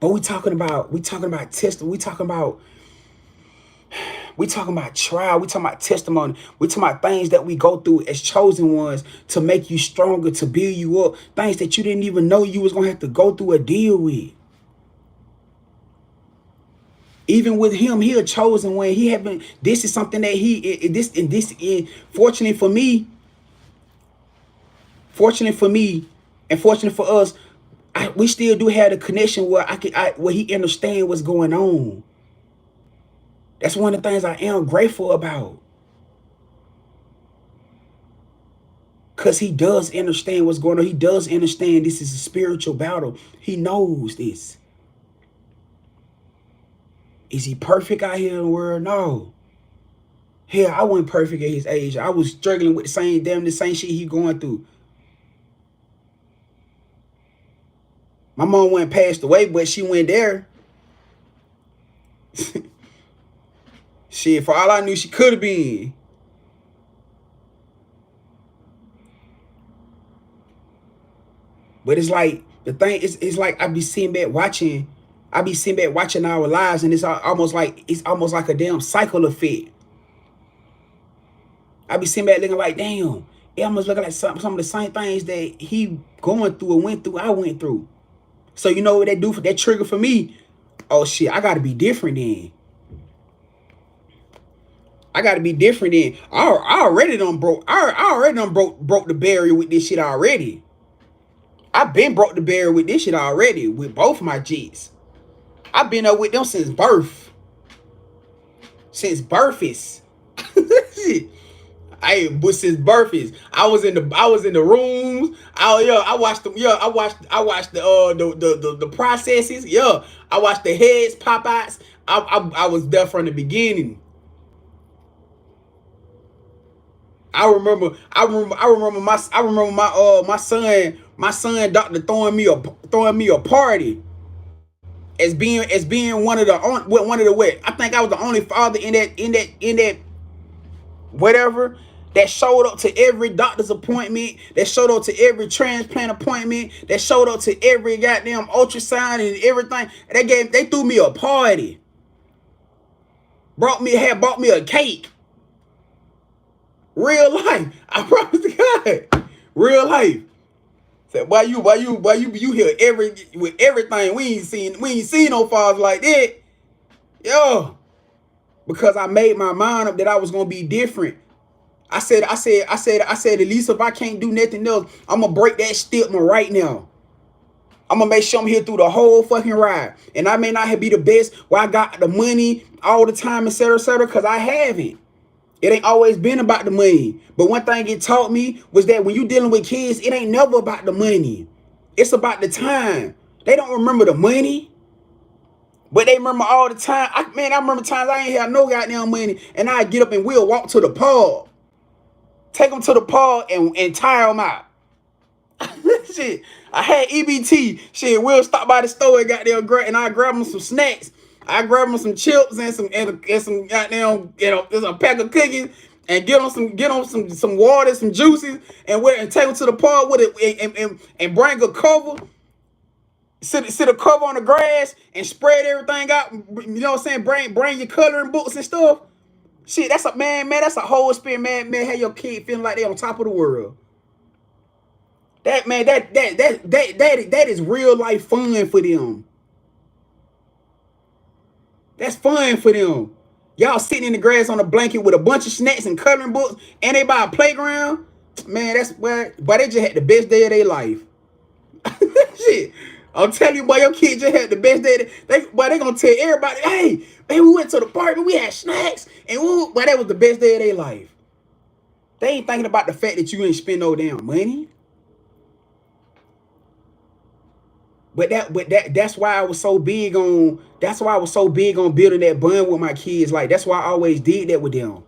But we talking about testing, we talking about trial, we talking about testimony, we talking about things that we go through as chosen ones to make you stronger, to build you up, things that you didn't even know you was gonna have to go through or deal with. Even with him, he a chosen one. He haven't. This is something that fortunately for me, and fortunate for us, we still do have a connection where where he understand what's going on. That's one of the things I am grateful about, cause he does understand what's going on. He does understand this is a spiritual battle. He knows this. Is he perfect out here in the world? No. Hell, I wasn't perfect at his age. I was struggling with the same shit he going through. My mom went passed away, but she went there. Shit, for all I knew, she could have been. But it's like, the thing is, it's like I be sitting back watching our lives, and it's almost like a damn cycle effect. I be sitting back looking like, damn, it almost looking like some of the same things that he going through or went through, I went through. So you know what that do for that trigger for me? Oh shit, I gotta be different then. I gotta be different then. I already done broke the barrier with this shit already. I've been broke the barrier with this shit already with both my G's. I've been up with them since birth. Since birth is. But since birth is, I was in the rooms. I watched them. I watched the processes. I watched the heads pop out. I was there from the beginning. I remember my son doctor throwing me a party as being one of the what? I think I was the only father in that whatever that showed up to every doctor's appointment, that showed up to every transplant appointment, that showed up to every goddamn ultrasound and everything. They threw me a party. Bought me a cake. Real life. I promise to God. Real life. Said, why you here with everything? We ain't seen no fathers like that. Yo. Because I made my mind up that I was gonna be different. I said, at least if I can't do nothing else, I'm gonna break that stigma right now. I'm gonna make sure I'm here through the whole fucking ride. And I may not be the best where I got the money all the time, etc., because I haven't. It ain't always been about the money. But one thing it taught me was that when you dealing with kids, it ain't never about the money. It's about the time. They don't remember the money, but they remember all the time. I remember times I ain't have no goddamn money, and I get up and we'll walk to the pub. Take them to the pub and tire them out. Shit, I had EBT. Shit, we'll stop by the store and and I grab them some snacks. I grab them some chips and some goddamn, a pack of cookies, and get them some water, some juices, and take them to the pub with it and bring a cover. Sit a cover on the grass and spread everything out. You know what I'm saying? Bring your coloring books and stuff. Shit, that's a whole experience, man. Have your kid feeling like they on top of the world. That is real life fun for them. That's fun for them. Y'all sitting in the grass on a blanket with a bunch of snacks and coloring books, and they by a playground. Man, that's where. But they just had the best day of their life. Shit, I'm telling you, boy, your kid just had the best day. They gonna tell everybody, hey, we went to the party, we had snacks, and that was the best day of their life. They ain't thinking about the fact that you ain't spend no damn money. But that's why I was so big on building that bond with my kids. Like, that's why I always did that with them.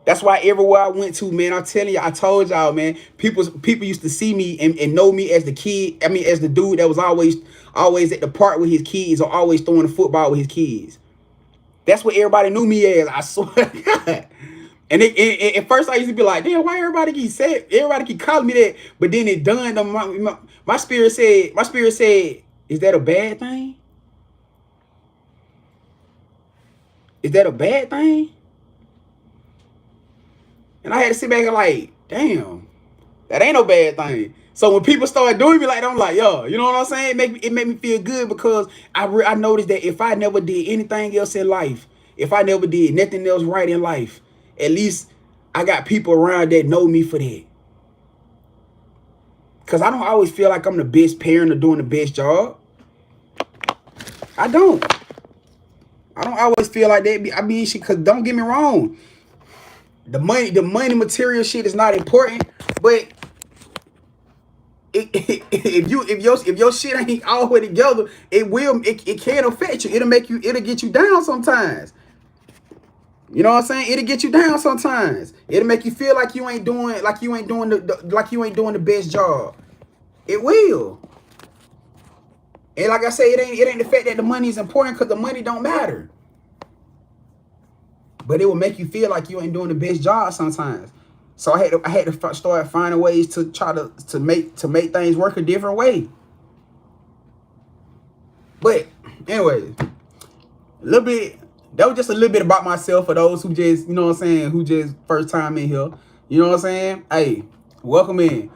That's why everywhere I went to, man, I'm telling you, I told y'all, man, people used to see me and know me as the kid. I mean, as the dude that was always at the park with his kids or always throwing the football with his kids. That's what everybody knew me as. I swear to God. And at first I used to be like, damn, why everybody keep calling me that? But then it dawned on my spirit said, is that a bad thing? Is that a bad thing? And I had to sit back and like, damn, that ain't no bad thing. So when people started doing me like that, I'm like, yo, you know what I'm saying? It made me feel good because I noticed that if I never did anything else in life, if I never did nothing else right in life, at least I got people around that know me for that. Because I don't always feel like I'm the best parent or doing the best job. I don't always feel like that. I mean, because don't get me wrong. The money material shit is not important, but if your shit ain't all the way together, it can affect you. It'll get you down sometimes. You know what I'm saying? It'll get you down sometimes. It'll make you feel like you ain't doing the best job. It will. And like I say, it ain't the fact that the money is important, because the money don't matter. But it will make you feel like you ain't doing the best job sometimes. So I had to start finding ways to try to make things work a different way. But anyway, that was just a little bit about myself for those who just, you know what I'm saying, who just first time in here. You know what I'm saying? Hey, welcome in.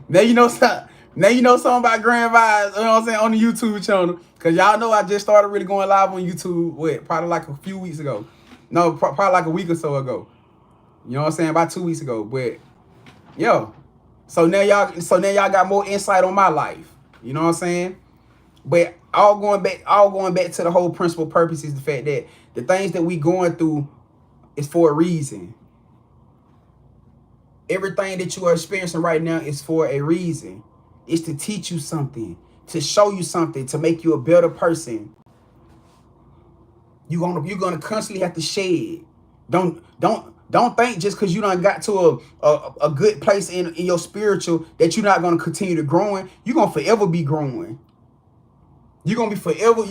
Now you know something. Now you know something about Grandvibes, you know what I'm saying, on the YouTube channel. Because y'all know I just started really going live on YouTube, probably like a few weeks ago. No, probably like a week or so ago. You know what I'm saying? About 2 weeks ago. But, yo. So now y'all got more insight on my life. You know what I'm saying? But all going back to the whole principal purpose is the fact that the things that we going through is for a reason. Everything that you are experiencing right now is for a reason. It's to teach you something, to show you something, to make you a better person. You're gonna constantly have to shed. Don't think just because you done got to a good place in your spiritual that you're not gonna continue to growing. You're gonna forever be growing. You're gonna forever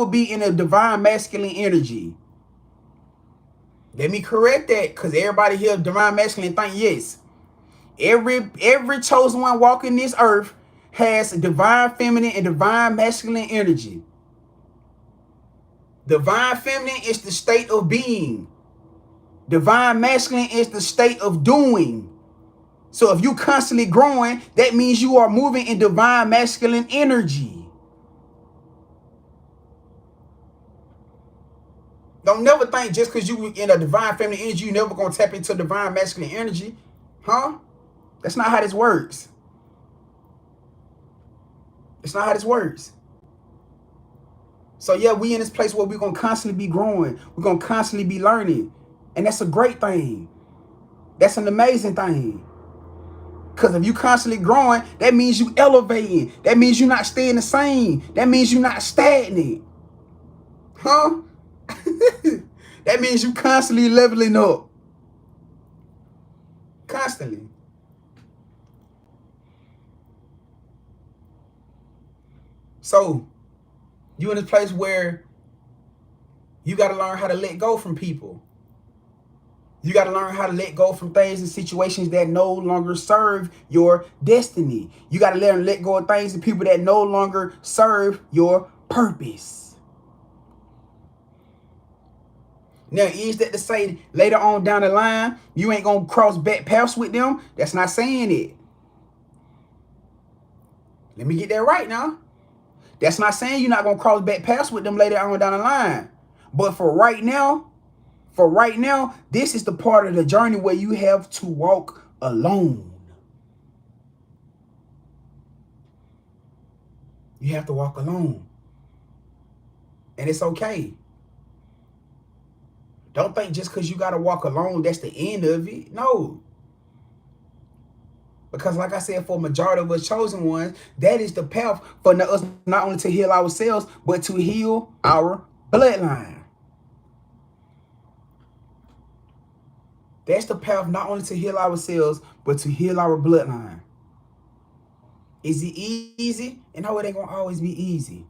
be in a divine masculine energy. Let me correct that, because everybody here divine masculine think yes. Every chosen one walking this earth has divine feminine and divine masculine energy. Divine feminine is the state of being. Divine masculine is the state of doing. So if you constantly growing, that means you are moving in divine masculine energy. Don't never think just because you in a divine feminine energy, you never gonna tap into divine masculine energy. Huh? That's not how this works. It's not how this works. So yeah, we in this place where we're gonna constantly be growing. We're gonna constantly be learning. And that's a great thing. That's an amazing thing. Because if you constantly growing, that means you elevating. That means you're not staying the same. That means you're not stagnant. Huh? That means you constantly leveling up. Constantly. So, you in this place where you got to learn how to let go from people. You got to learn how to let go from things and situations that no longer serve your destiny. You got to learn to let go of things and people that no longer serve your purpose. Now, is that to say later on down the line, you ain't going to cross back paths with them? That's not saying it. Let me get that right now. That's not saying you're not going to cross back paths with them later on down the line. But for right now, this is the part of the journey where you have to walk alone. You have to walk alone. And it's okay. Don't think just because you got to walk alone, that's the end of it. No. Because like I said, for a majority of us chosen ones, that is the path for us not only to heal ourselves, but to heal our bloodline. That's the path not only to heal ourselves, but to heal our bloodline. Is it easy? And no, it ain't gonna always be easy.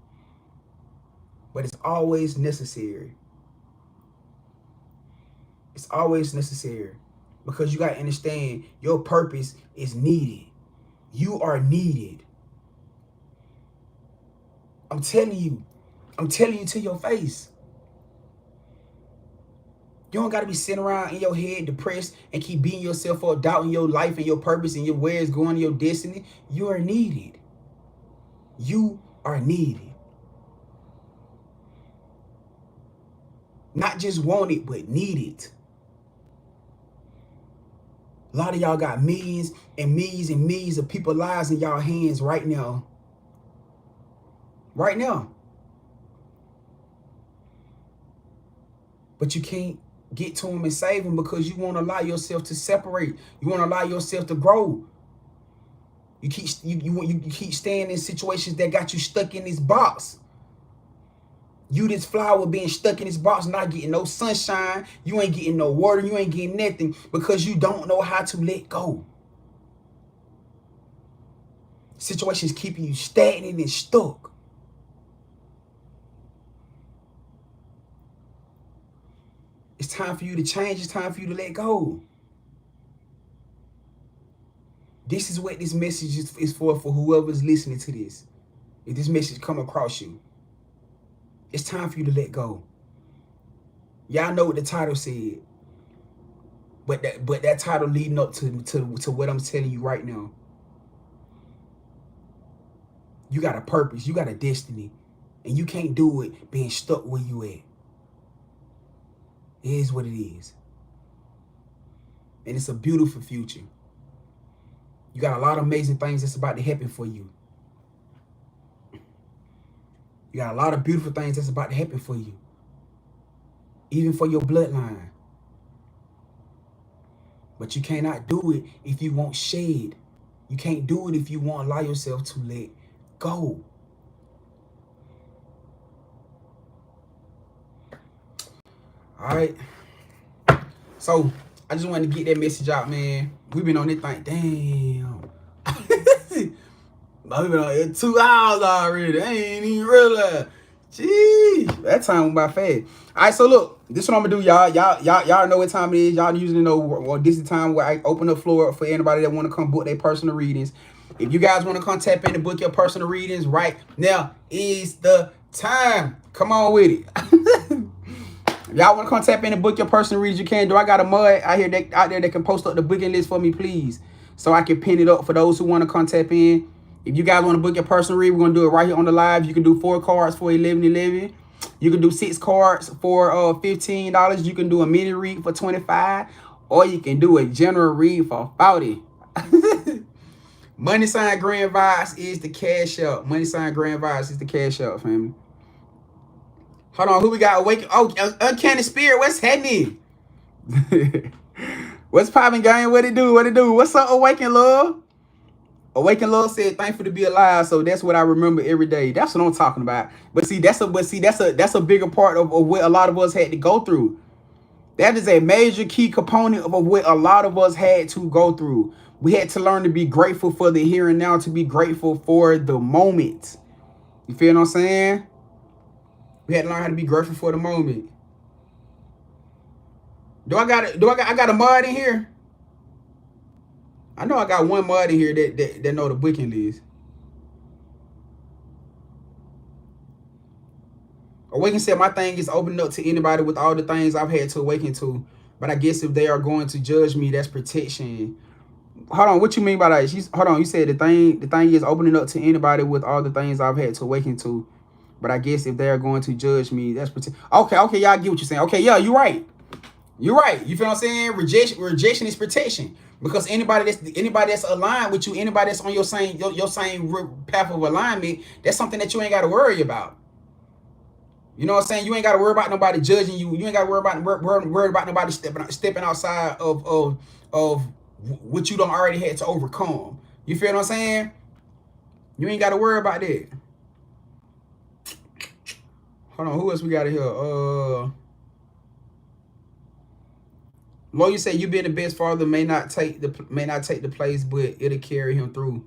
But it's always necessary. It's always necessary. Because you gotta understand your purpose is needed. You are needed. I'm telling you. I'm telling you to your face. You don't gotta be sitting around in your head depressed and keep beating yourself up, doubting your life and your purpose and your where it's going, your destiny. You are needed. You are needed. Not just wanted, but needed. A lot of y'all got millions and millions and millions of people's lives in y'all hands right now. Right now. But you can't get to them and save them because you won't allow yourself to separate. You won't allow yourself to grow. You keep staying in situations that got you stuck in this box. You this flower being stuck in this box, not getting no sunshine. You ain't getting no water. You ain't getting nothing because you don't know how to let go. Situations keeping you stagnant and stuck. It's time for you to change. It's time for you to let go. This is what this message is for whoever's listening to this. If this message come across you, it's time for you to let go. Y'all know what the title said. But that title leading up to what I'm telling you right now. You got a purpose. You got a destiny. And you can't do it being stuck where you at. It is what it is. And it's a beautiful future. You got a lot of amazing things that's about to happen for you. You got a lot of beautiful things that's about to happen for you. Even for your bloodline. But you cannot do it if you won't shed. You can't do it if you won't allow yourself to let go. All right. So I just wanted to get that message out, man. We've been on this thing. Damn. We've been on it 2 hours already. I ain't even realize. Jeez. That time went by fast. All right, so look, this is what I'm gonna do, y'all. Y'all know what time it is. Y'all usually know, well, this is the time where I open the floor up for anybody that want to come book their personal readings. If you guys want to come tap in and book your personal readings right now is the time. Come on with it. Y'all want to come tap in and book your personal readings, you can. Do I got a mud out there that can post up the booking list for me, please? So I can pin it up for those who want to come tap in. If you guys want to book your personal read, we're going to do it right here on the live. You can do 4 cards for $11.11. You can do 6 cards for $15. You can do a mini read for $25. Or you can do a general read for $40. Money sign Grandvibes is the Cashapp. Money sign Grandvibes is the Cashapp, family. Hold on, who we got? Awaken. Oh, Uncanny Spirit, what's happening? What's popping, gang? What it do? What it do? What's up, Awaken Love? Awaken Love said, "Thankful to be alive." So that's what I remember every day. That's what I'm talking about. But see, that's a bigger part of what a lot of us had to go through. That is a major key component of what a lot of us had to go through. We had to learn to be grateful for the here and now, to be grateful for the moment. You feel what I'm saying? We had to learn how to be grateful for the moment. I got a mod in here? I know I got one mod in here that know the booking list. Awaken said, my thing is opening up to anybody with all the things I've had to awaken to. But I guess if they are going to judge me, that's protection. Hold on, what you mean by that? Hold on, you said the thing is opening up to anybody with all the things I've had to awaken to. But I guess if they're going to judge me, that's protection. Okay, y'all get what you're saying. Okay, yeah, you're right. You're right. You feel what I'm saying? Rejection is protection. Because anybody that's aligned with you, anybody that's on your same path of alignment, that's something that you ain't got to worry about. You know what I'm saying? You ain't got to worry about nobody judging you. You ain't got to worry about nobody stepping outside of what you don't already had to overcome. You feel what I'm saying? You ain't got to worry about that. Hold on, who else we got in here? Lawyer said you being the best father may not take the place, but it'll carry him through.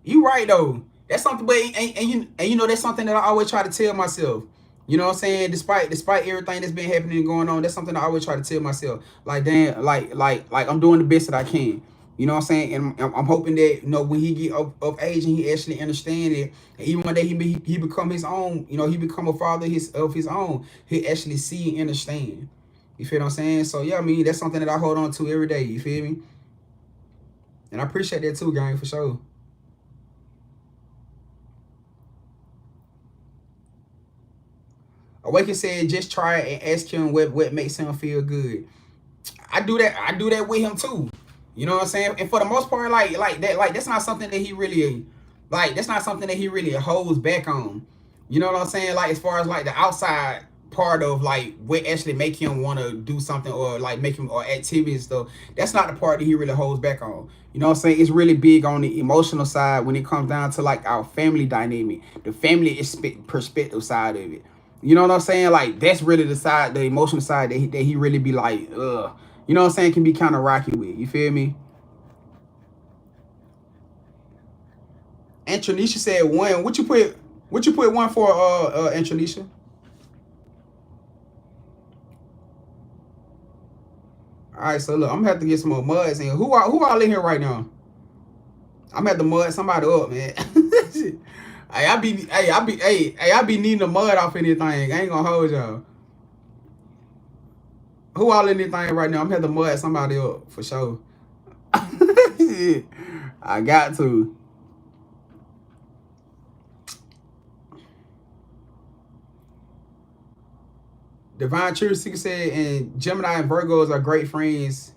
You right though. That's something, but and you know that's something that I always try to tell myself. You know what I'm saying? Despite everything that's been happening and going on, that's something I always try to tell myself. Like damn, like I'm doing the best that I can. You know what I'm saying? And I'm hoping that when he get of age and he actually understand it, and even one day he become his own. He become a father of his own. He actually see and understand. You feel what I'm saying? So yeah, I mean that's something that I hold on to every day. You feel me? And I appreciate that too, gang, for sure. Awaken said, just try it and ask him what makes him feel good. I do that with him too. You know what I'm saying? And for the most part, like that, that's not something that he really holds back on. You know what I'm saying? Like as far as like the outside part of like what actually make him want to do something or like make him or activities stuff, that's not the part that he really holds back on. You know what I'm saying? It's really big on the emotional side when it comes down to like our family dynamic, the family perspective side of it. You know what I'm saying? Like that's really the emotional side that he really be like, ugh. You know what I'm saying? Can be kind of rocky with. You feel me? And Tranisha said one. What you put one for? And Tranisha. All right, so look, I'm gonna have to get some more muds in. Who all in here right now? I'm gonna have to mud somebody up, man. I be needing the mud off anything. I ain't gonna hold y'all. Who all in this thing right now? I'm gonna have to mud somebody up for sure. I got to. Divine Truth Seeker said, and Gemini and Virgos are great friends.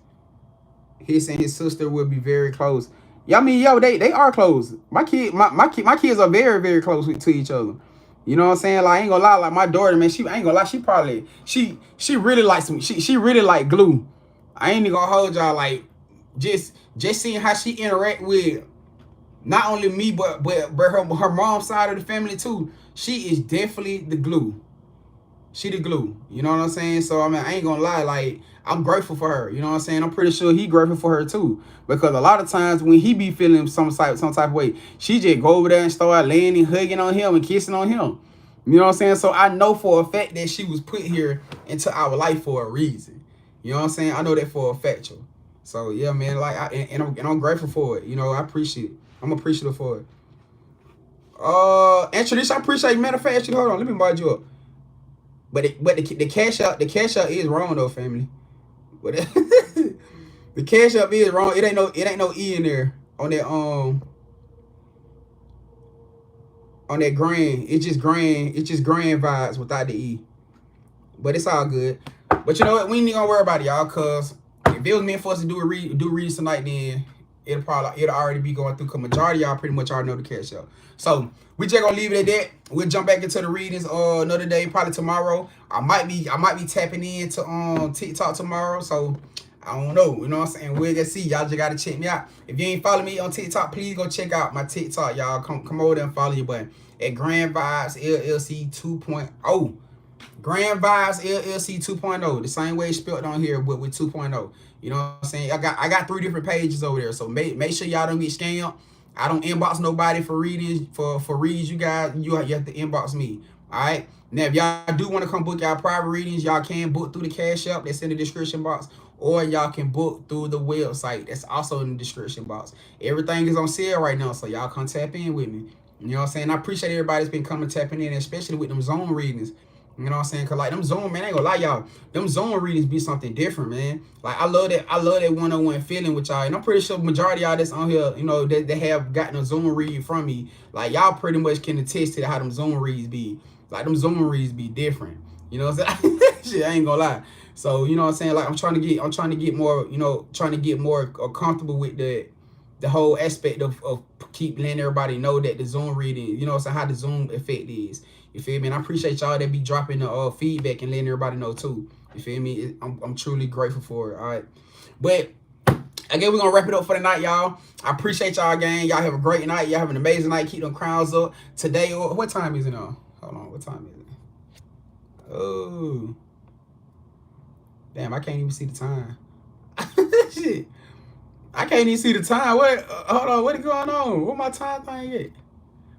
His and his sister will be very close. Yeah, I mean, they are close. My kids are very, very close to each other. You know what I'm saying? Like, I ain't gonna lie, like my daughter, man, I ain't gonna lie, she really like she really like glue. I ain't even gonna hold y'all, like, just seeing how she interact with not only me, but her mom's side of the family too. She is definitely the glue. She the glue. You know what I'm saying? So I mean, I ain't gonna lie, like I'm grateful for her. You know what I'm saying? I'm pretty sure he grateful for her too. Because a lot of times when he be feeling some type of way, she just go over there and start laying and hugging on him and kissing on him. You know what I'm saying? So I know for a fact that she was put here into our life for a reason. You know what I'm saying? I know that for a fact. So yeah, man, like I'm grateful for it. You know, I appreciate it. I'm appreciative for it. Introduce, I appreciate matter of fact, hold on, let me invite you up. But the cash out is wrong though, family. But the cash out is wrong. It ain't no E in there on that grand. It's just grand vibes without the E. But it's all good. But you know what? We ain't gonna worry about it, y'all, cause if it was meant for us to do reads tonight, then it'll already be going through. Cause majority of y'all pretty much already know the cash out. So we just gonna leave it at that. We'll jump back into the readings another day, probably tomorrow. I might be tapping into TikTok tomorrow. So I don't know. You know what I'm saying? We'll just see. Y'all just gotta check me out. If you ain't follow me on TikTok, please go check out my TikTok, y'all. Come over there and follow your button at Grandvibes LLC 2.0. Grandvibes LLC 2.0. The same way it's spelled on here with 2.0. You know what I'm saying? I got 3 different pages over there. So make sure y'all don't get scammed. I don't inbox nobody for readings. For reads, you guys, you have to inbox me. All right. Now, if y'all do want to come book y'all private readings, y'all can book through the Cash App that's in the description box, or y'all can book through the website that's also in the description box. Everything is on sale right now, so y'all come tap in with me. You know what I'm saying? I appreciate everybody that's been coming tapping in, especially with them zone readings. You know what I'm saying? Cause like them zone, man, I ain't gonna lie, y'all. Them zone readings be something different, man. Like I love that one-on-one feeling with y'all. And I'm pretty sure majority of y'all that's on here, you know, that they have gotten a zone read from me. Like y'all pretty much can attest to how them zone reads be. Like them zone reads be different. You know what I'm saying? Shit, I ain't gonna lie. So, you know what I'm saying? Like I'm trying to get more, you know, comfortable with the whole aspect of keep letting everybody know that the Zoom reading, you know, so how the Zoom effect is. You feel me? And I appreciate y'all that be dropping the feedback and letting everybody know too. You feel me? I'm truly grateful for it. All right. But again, we're gonna wrap it up for the night, y'all. I appreciate y'all, gang. Y'all have a great night. Y'all have an amazing night. Keep them crowns up. Today, what time is it now? Hold on, what time is it? Oh. Damn, I can't even see the time. Shit. I can't even see the time. What? Hold on. What is going on? What my time thing at?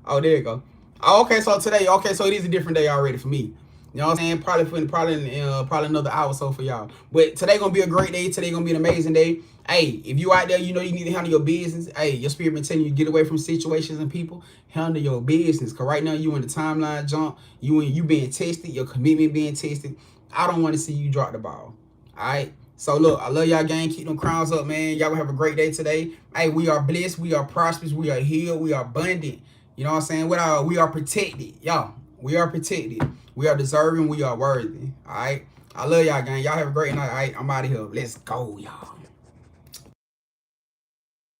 Oh, there you go. Oh, okay, so today, okay, so it is a different day already for me. You know what I'm saying? Probably another hour or so for y'all. But today gonna be a great day. Today gonna be an amazing day. Hey, if you out there, you know you need to handle your business. Hey, your spirit been telling you to get away from situations and people. Handle your business. Cause right now you in the timeline jump. You being tested. Your commitment being tested. I don't want to see you drop the ball. All right. So look, I love y'all, gang. Keep them crowns up, man. Y'all gonna have a great day today. Hey, we are blessed. We are prosperous. We are healed. We are abundant. You know what I'm saying? We are protected. Y'all, we are protected. We are deserving. We are worthy. All right. I love y'all, gang. Y'all have a great night. All right. I'm out of here. Let's go, y'all.